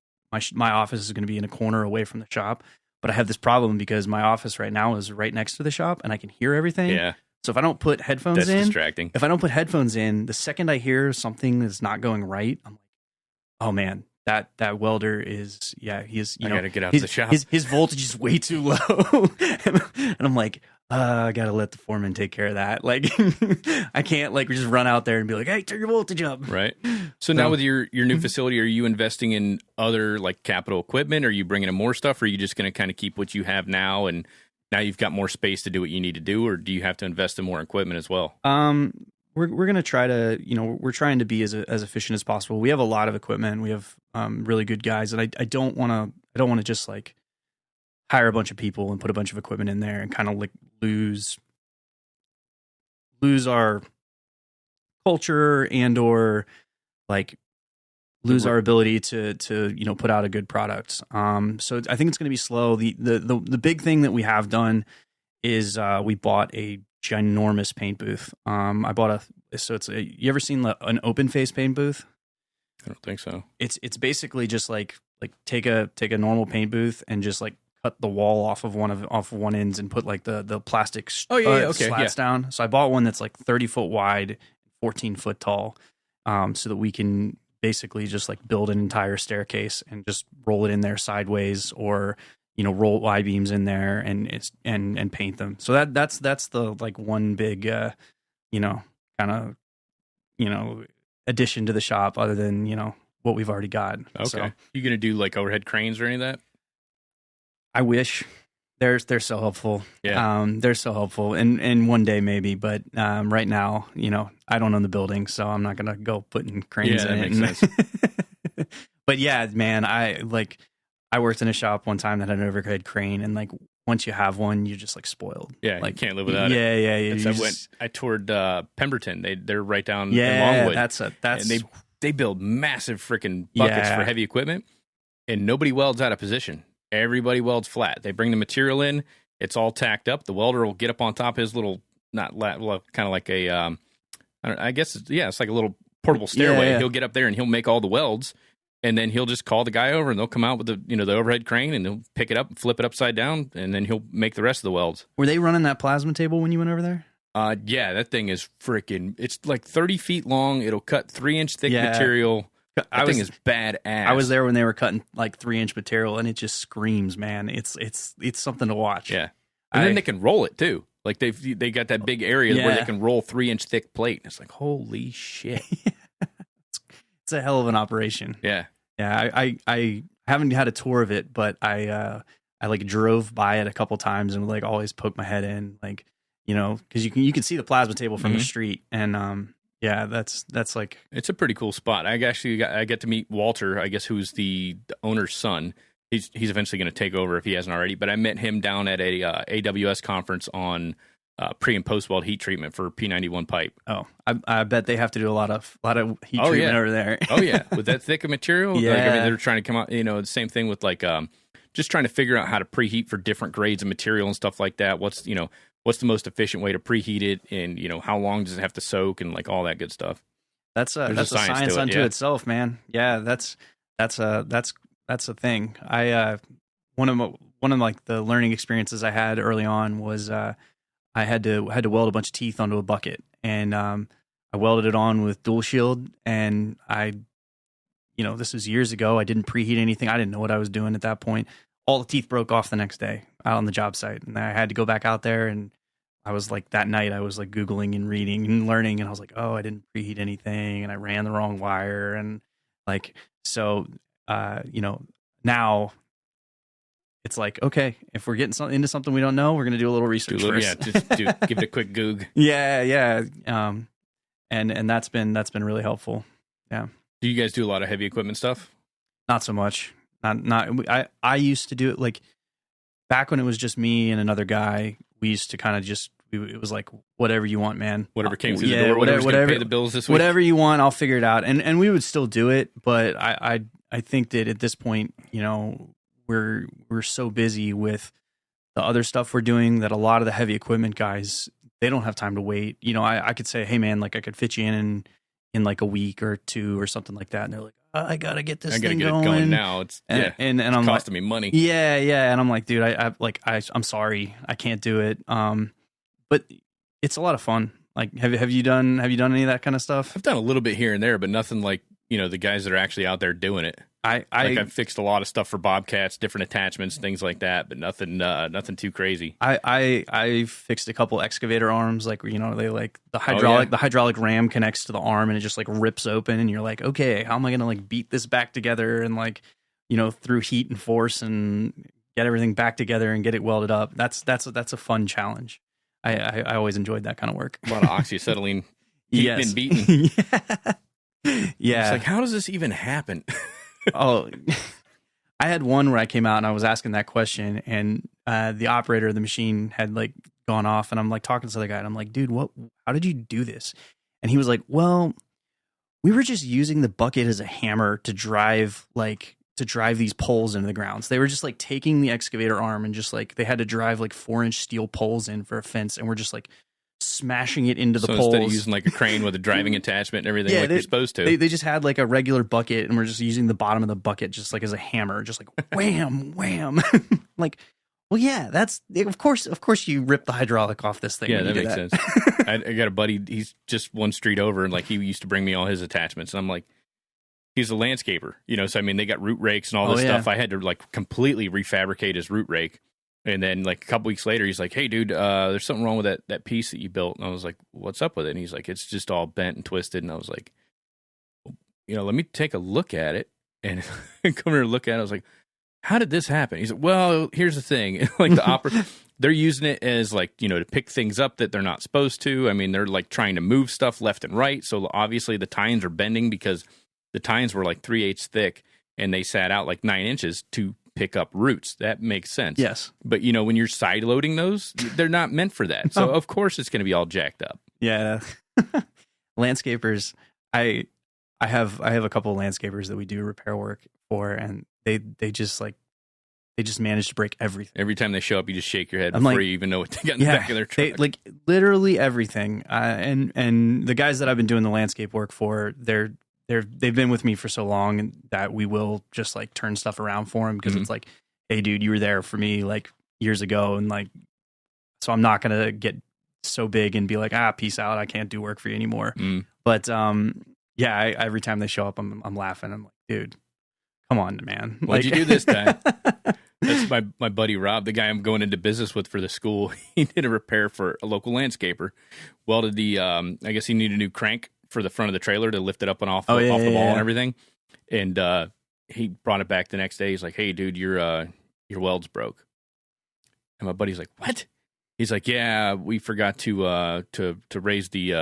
my office is going to be in a corner away from the shop. But I have this problem because my office right now is right next to the shop and I can hear everything. Yeah. So if I don't put headphones That's in, distracting. If I don't put headphones in, the second I hear something that's not going right, I'm like, oh man, that welder is, he's, I got to get out of the shop. His voltage is way too low. And I'm like, I got to let the foreman take care of that. Like, I can't like just run out there and be like, hey, turn your voltage up. Right. So now with your new facility, are you investing in other like capital equipment? Are you bringing in more stuff? Or are you just going to kind of keep what you have now and now you've got more space to do what you need to do? Or do you have to invest in more equipment as well? We're going to try to, we're trying to be as efficient as possible. We have a lot of equipment. We have really good guys, and I don't want to just like hire a bunch of people and put a bunch of equipment in there and kind of like lose our culture and or like lose our ability to put out a good product. So I think it's going to be slow. The big thing that we have done is we bought a ginormous paint booth. I bought you ever seen an open face paint booth? I don't think so. It's basically just like take a normal paint booth and just like cut the wall off of one ends and put like the plastic slats down. So I bought one that's like 30 foot wide, 14 foot tall, so that we can basically just like build an entire staircase and just roll it in there sideways or roll I-beams in there and paint them. So that's the like one big kind of addition to the shop other than what we've already got. Okay. So, you gonna do like overhead cranes or any of that? I wish. They're so helpful. Yeah. They're so helpful. And one day maybe, but right now, I don't own the building, so I'm not gonna go putting cranes in it. Makes sense. But yeah, man, I worked in a shop one time that had an overhead crane, and like once you have one, you're just like spoiled. Yeah, like you can't live without it. Yeah. I toured Pemberton. They're right down in Yeah, Longwood. that's and they build massive freaking buckets for heavy equipment, and nobody welds out of position. Everybody welds flat. They bring the material in. It's all tacked up. The welder will get up on top of his little kind of like a I guess it's like a little portable stairway. Yeah. He'll get up there and he'll make all the welds. And then he'll just call the guy over, and they'll come out with the overhead crane, and they'll pick it up, and flip it upside down, and then he'll make the rest of the welds. Were they running that plasma table when you went over there? Yeah, that thing is freaking. It's like 30 feet long. It'll cut 3-inch thick material. That thing is badass. I was there when they were cutting like 3-inch material, and it just screams, man. It's something to watch. Yeah, and then they can roll it too. Like they got that big area where they can roll 3-inch thick plate. It's like holy shit. It's a hell of an operation. Yeah. Yeah, I haven't had a tour of it, but I like drove by it a couple times and like always poke my head in, like because you can see the plasma table from the street, and that's like it's a pretty cool spot. I get to meet Walter, I guess, who's the owner's son. He's eventually going to take over if he hasn't already. But I met him down at a AWS conference on pre and post weld heat treatment for P91 pipe. Oh, I bet they have to do a lot of heat treatment over there. Oh yeah, with that thick of material. Yeah, like, I mean, they're trying to come out. The same thing with like just trying to figure out how to preheat for different grades of material and stuff like that. What's the most efficient way to preheat it, and how long does it have to soak, and like all that good stuff. That's a science unto itself, man. Yeah, that's a thing. One of like the learning experiences I had early on was I had to weld a bunch of teeth onto a bucket, and I welded it on with dual shield, and this was years ago. I didn't preheat anything. I didn't know what I was doing at that point. All the teeth broke off the next day out on the job site, and I had to go back out there, and I was like, that night I was like Googling and reading and learning, and I was like, oh, I didn't preheat anything, and I ran the wrong wire, and like, so, now it's like, okay, if we're getting into something we don't know, we're going to do a little research first. Yeah, just give it a quick goog. Yeah. And that's been really helpful. Yeah. Do you guys do a lot of heavy equipment stuff? Not so much. I used to do it like back when it was just me and another guy. We used to kind of it was like, whatever you want, man. Whatever came through the door, whatever pay the bills this week. Whatever you want, I'll figure it out. And we would still do it, but I think that at this point, we're so busy with the other stuff we're doing that a lot of the heavy equipment guys, they don't have time to wait. You know, I could say, hey man, like I could fit you in like a week or two or something like that. And they're like, I got to get this thing going. It going now. It's I'm costing me money. Yeah. Yeah. And I'm like, dude, I'm sorry. I can't do it. But it's a lot of fun. Like, have you done any of that kind of stuff? I've done a little bit here and there, but nothing like, you know, the guys that are actually out there doing it. I've fixed a lot of stuff for Bobcats, different attachments, things like that, but nothing too crazy. I fixed a couple excavator arms, like, you know, they like the hydraulic ram connects to the arm and it just like rips open and you're like, okay, how am I gonna like beat this back together and like, you know, through heat and force and get everything back together and get it welded up. That's a fun challenge. I always enjoyed that kind of work. A lot of oxyacetylene heating and beating. Yeah. It's like, how does this even happen? Oh, I had one where I came out and I was asking that question and the operator of the machine had like gone off and I'm like talking to the other guy and I'm like, dude, how did you do this? And he was like, well, we were just using the bucket as a hammer to drive these poles into the ground. So they were just like taking the excavator arm and just like, they had to drive like 4-inch steel poles in for a fence. And we're just like smashing it into the poles. Instead of using like a crane with a driving attachment and everything you're supposed to. They just had like a regular bucket and we're just using the bottom of the bucket just like as a hammer, just like wham, wham. Like, well, yeah, that's of course you rip the hydraulic off this thing. Yeah, that makes sense. I got a buddy, he's just one street over and like he used to bring me all his attachments. And I'm like, he's a landscaper, you know, so I mean, they got root rakes and all this stuff. I had to like completely refabricate his root rake. And then like a couple weeks later, he's like, hey, dude, there's something wrong with that piece that you built. And I was like, what's up with it? And he's like, it's just all bent and twisted. And I was like, you know, let me take a look at it. And come here and look at it. I was like, how did this happen? He's like, well, here's the thing. Like they're using it as like, you know, to pick things up that they're not supposed to. I mean, they're like trying to move stuff left and right. So obviously the tines are bending because the tines were like 3/8 thick and they sat out like 9 inches to pick up roots. That makes sense. Yes. But you know, when you're side loading those, they're not meant for that. So of course it's going to be all jacked up. Yeah. Landscapers, I have a couple of landscapers that we do repair work for and they just manage to break everything. Every time they show up, you just shake your head before you even know what they got in the back of their truck. Like literally everything. And the guys that I've been doing the landscape work for, they've been with me for so long that we will just like turn stuff around for them because it's like, hey, dude, you were there for me like years ago, and like, so I'm not gonna get so big and be like, peace out, I can't do work for you anymore. But yeah, every time they show up, I'm laughing. I'm like, dude, come on, man. What'd you do this time? That's my buddy Rob, the guy I'm going into business with for the school. He did a repair for a local landscaper. Welded the, I guess he needed a new crank for the front of the trailer to lift it up and off the ball and everything. And he brought it back the next day. He's like, hey, dude, your weld's broke. And my buddy's like, what? He's like, yeah, we forgot to raise the,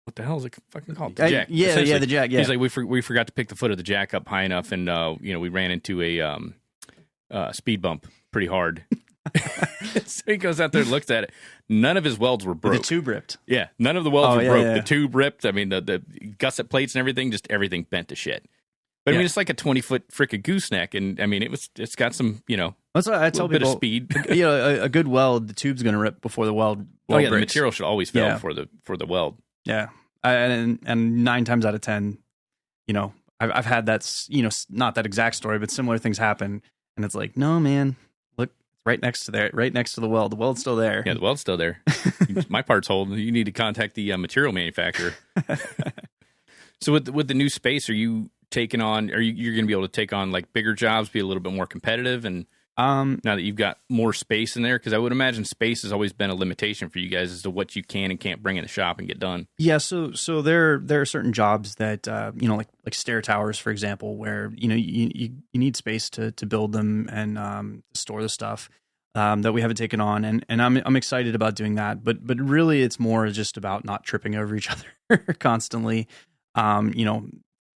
what the hell is it fucking called? The jack. Yeah, the jack, yeah. He's like, we forgot to pick the foot of the jack up high enough, and, you know, we ran into a speed bump pretty hard. So he goes out there and looks at it. None of his welds were broke. The tube ripped. Yeah, none of the welds were broke. Yeah. The tube ripped. I mean, the gusset plates and everything, just everything bent to shit. But I mean, it's like a 20-foot frickin' gooseneck, and I mean, it's got some, you know, that's what I tell people. Bit of speed. You know, a good weld, the tube's going to rip before the weld. Oh yeah, breaks. The material should always fail for the weld. Yeah, and 9 times out of 10, you know, I've had that, you know, not that exact story, but similar things happen, and it's like, no, man, look, right next to the weld. The weld's still there. Yeah, the weld's still there. My part's holding. You need to contact the material manufacturer. So with the new space, are you taking on? You're going to be able to take on like bigger jobs, be a little bit more competitive, and now that you've got more space in there, because I would imagine space has always been a limitation for you guys as to what you can and can't bring in the shop and get done. Yeah, so there are certain jobs that you know, like stair towers, for example, where you know you need space to build them and store the stuff that we haven't taken on, and I'm excited about doing that. But really, it's more just about not tripping over each other constantly. You know,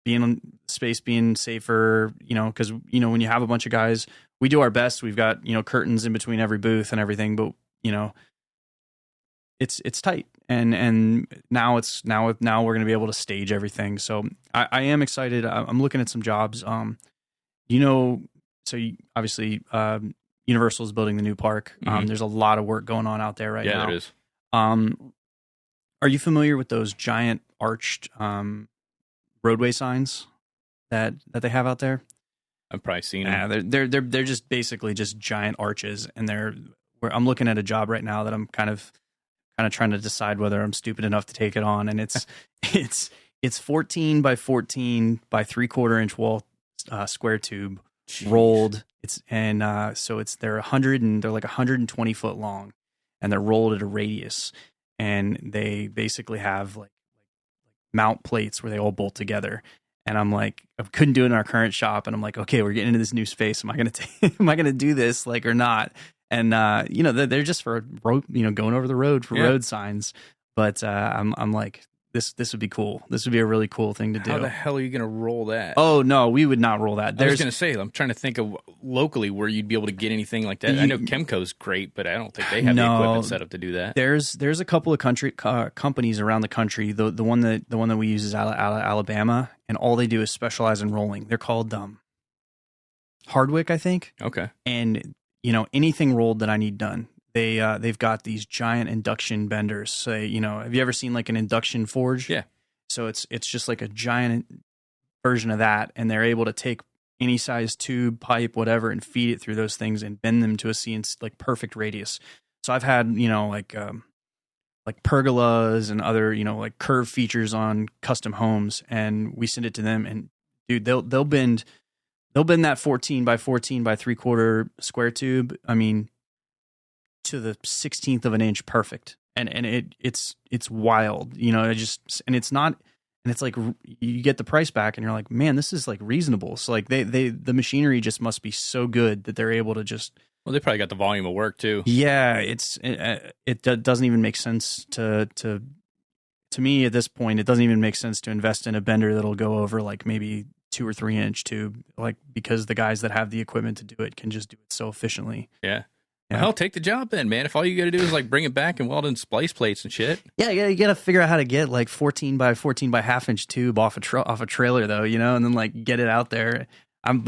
being space, being safer. You know, because you know when you have a bunch of guys. We do our best. We've got, you know, curtains in between every booth and everything, but you know, it's tight. And now we're going to be able to stage everything. So I am excited. I'm looking at some jobs. You know, so obviously, you Universal's building the new park. There's a lot of work going on out there right now. Yeah, there is. Are you familiar with those giant arched roadway signs that they have out there? I've probably seen them. They're just basically just giant arches, and I'm looking at a job right now that I'm kind of trying to decide whether I'm stupid enough to take it on, and it's 14 by 14 by 3/4 inch wall square tube. Jeez. Rolled. They're 120 foot long, and they're rolled at a radius, and they basically have like mount plates where they all bolt together. And I'm like, I couldn't do it in our current shop, and I'm like, okay, we're getting into this new space. Am I gonna do this or not? And they're just for road, going over the road for road signs. But I'm like, this would be cool. This would be a really cool thing to do. How the hell are you going to roll that? Oh, no, we would not roll that. I was going to say, I'm trying to think of locally where you'd be able to get anything like that. I know Chemco's great, but I don't think they have the equipment set up to do that. There's a couple of companies around the country. The one that we use is out of Alabama, and all they do is specialize in rolling. They're called Hardwick, I think. Okay. And anything rolled that I need done. They've got these giant induction benders. So, have you ever seen like an induction forge? Yeah. So it's just like a giant version of that, and they're able to take any size tube, pipe, whatever, and feed it through those things and bend them to a like perfect radius. So I've had like pergolas and other like curve features on custom homes, and we send it to them, and dude, they'll bend that 14 by 14 by 3/4 square tube. I mean, to the 16th of an inch perfect, and it's wild, and it's not, and it's like you get the price back and you're like, man, this is like reasonable. So like the machinery just must be so good that they're able to just, well, they probably got the volume of work too. Yeah, it doesn't even make sense to me at this point. It doesn't even make sense to invest in a bender that'll go over like maybe 2 or 3 inch tube, like, because the guys that have the equipment to do it can just do it so efficiently. Yeah. Yeah. Well, take the job then, man. If all you got to do is like bring it back and weld in splice plates and shit. Yeah, you got to figure out how to get like 14 by 14 by half inch tube off a trailer though, and then like get it out there. I'm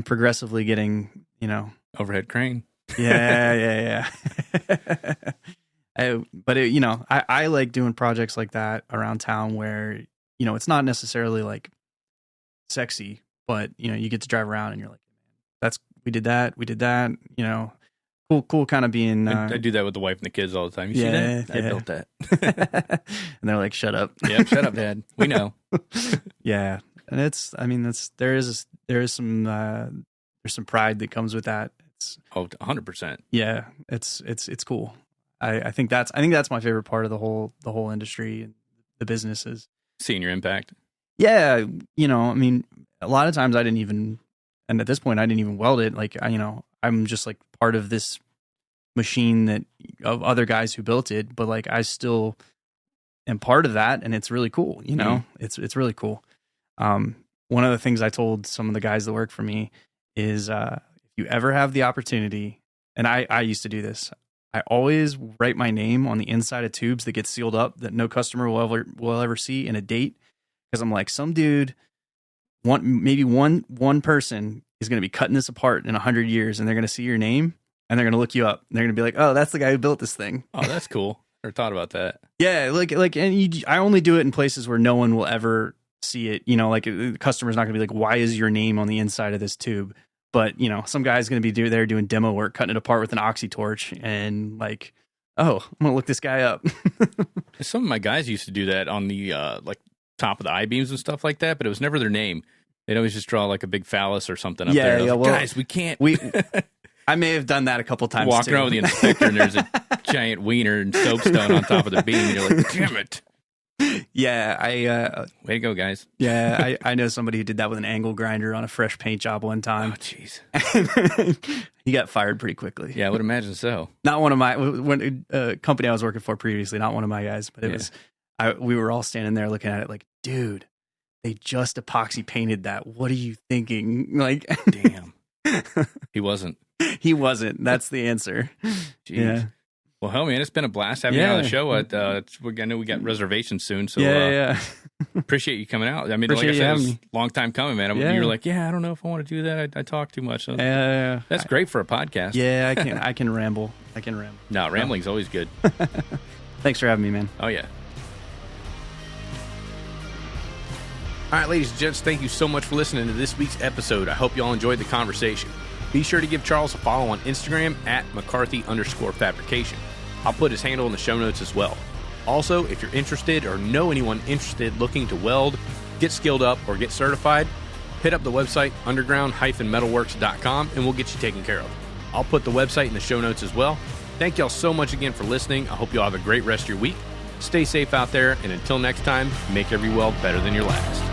progressively getting, overhead crane. Yeah. I like doing projects like that around town where, it's not necessarily like sexy, but you get to drive around and you're like, we did that, cool kind of being, I do that with the wife and the kids all the time. You see that? I built that. And they're like, shut up. Yeah, shut up, Dad. We know. Yeah. And there is some pride that comes with that. It's 100%. Yeah. It's cool. I think that's my favorite part of the whole industry and the businesses. Seeing your impact. Yeah. A lot of times I didn't even, and at this point I didn't even weld it. Like, I'm just like part of this machine of other guys who built it, but like I still am part of that, and it's really cool. It's really cool. One of the things I told some of the guys that work for me is, if you ever have the opportunity, and I used to do this, I always write my name on the inside of tubes that get sealed up that no customer will ever see, and a date, because I'm like, some dude, maybe one person is going to be cutting this apart in 100 years, and they're going to see your name and they're going to look you up, and they're going to be like, oh, that's the guy who built this thing. Oh, that's cool. Never thought about that. Yeah. I only do it in places where no one will ever see it. Like the customer's not going to be like, why is your name on the inside of this tube? But, some guy's going to be there doing demo work, cutting it apart with an oxy torch, and like, oh, I'm going to look this guy up. Some of my guys used to do that on the like top of the I-beams and stuff like that, but it was never their name. They'd always just draw like a big phallus or something up there. Yeah, well, guys, we can't. I may have done that a couple times. Walking around with the inspector, and there's a giant wiener and soapstone on top of the beam, and you're like, damn it. Yeah, way to go, guys. Yeah, I know somebody who did that with an angle grinder on a fresh paint job one time. Oh, jeez. He got fired pretty quickly. Yeah, I would imagine so. Not one of my company I was working for previously, not one of my guys, but it was. We were all standing there looking at it like, dude, they just epoxy painted that. What are you thinking? Like, damn. He wasn't. He wasn't. That's the answer. Jeez. Well, hell, man, it's been a blast having you on the show. I know we got reservations soon, so appreciate you coming out. I mean, like I said, it's a long time coming, man. You were like, I don't know if I want to do that. I talk too much. So that's great for a podcast. Yeah, I can ramble. No, rambling's always good. Thanks for having me, man. Oh, yeah. All right, ladies and gents, thank you so much for listening to this week's episode. I hope you all enjoyed the conversation. Be sure to give Charles a follow on Instagram at McCarthy_fabrication. I'll put his handle in the show notes as well. Also, if you're interested or know anyone interested looking to weld, get skilled up, or get certified, hit up the website underground-metalworks.com and we'll get you taken care of. I'll put the website in the show notes as well. Thank y'all so much again for listening. I hope y'all have a great rest of your week. Stay safe out there, and until next time, make every weld better than your last.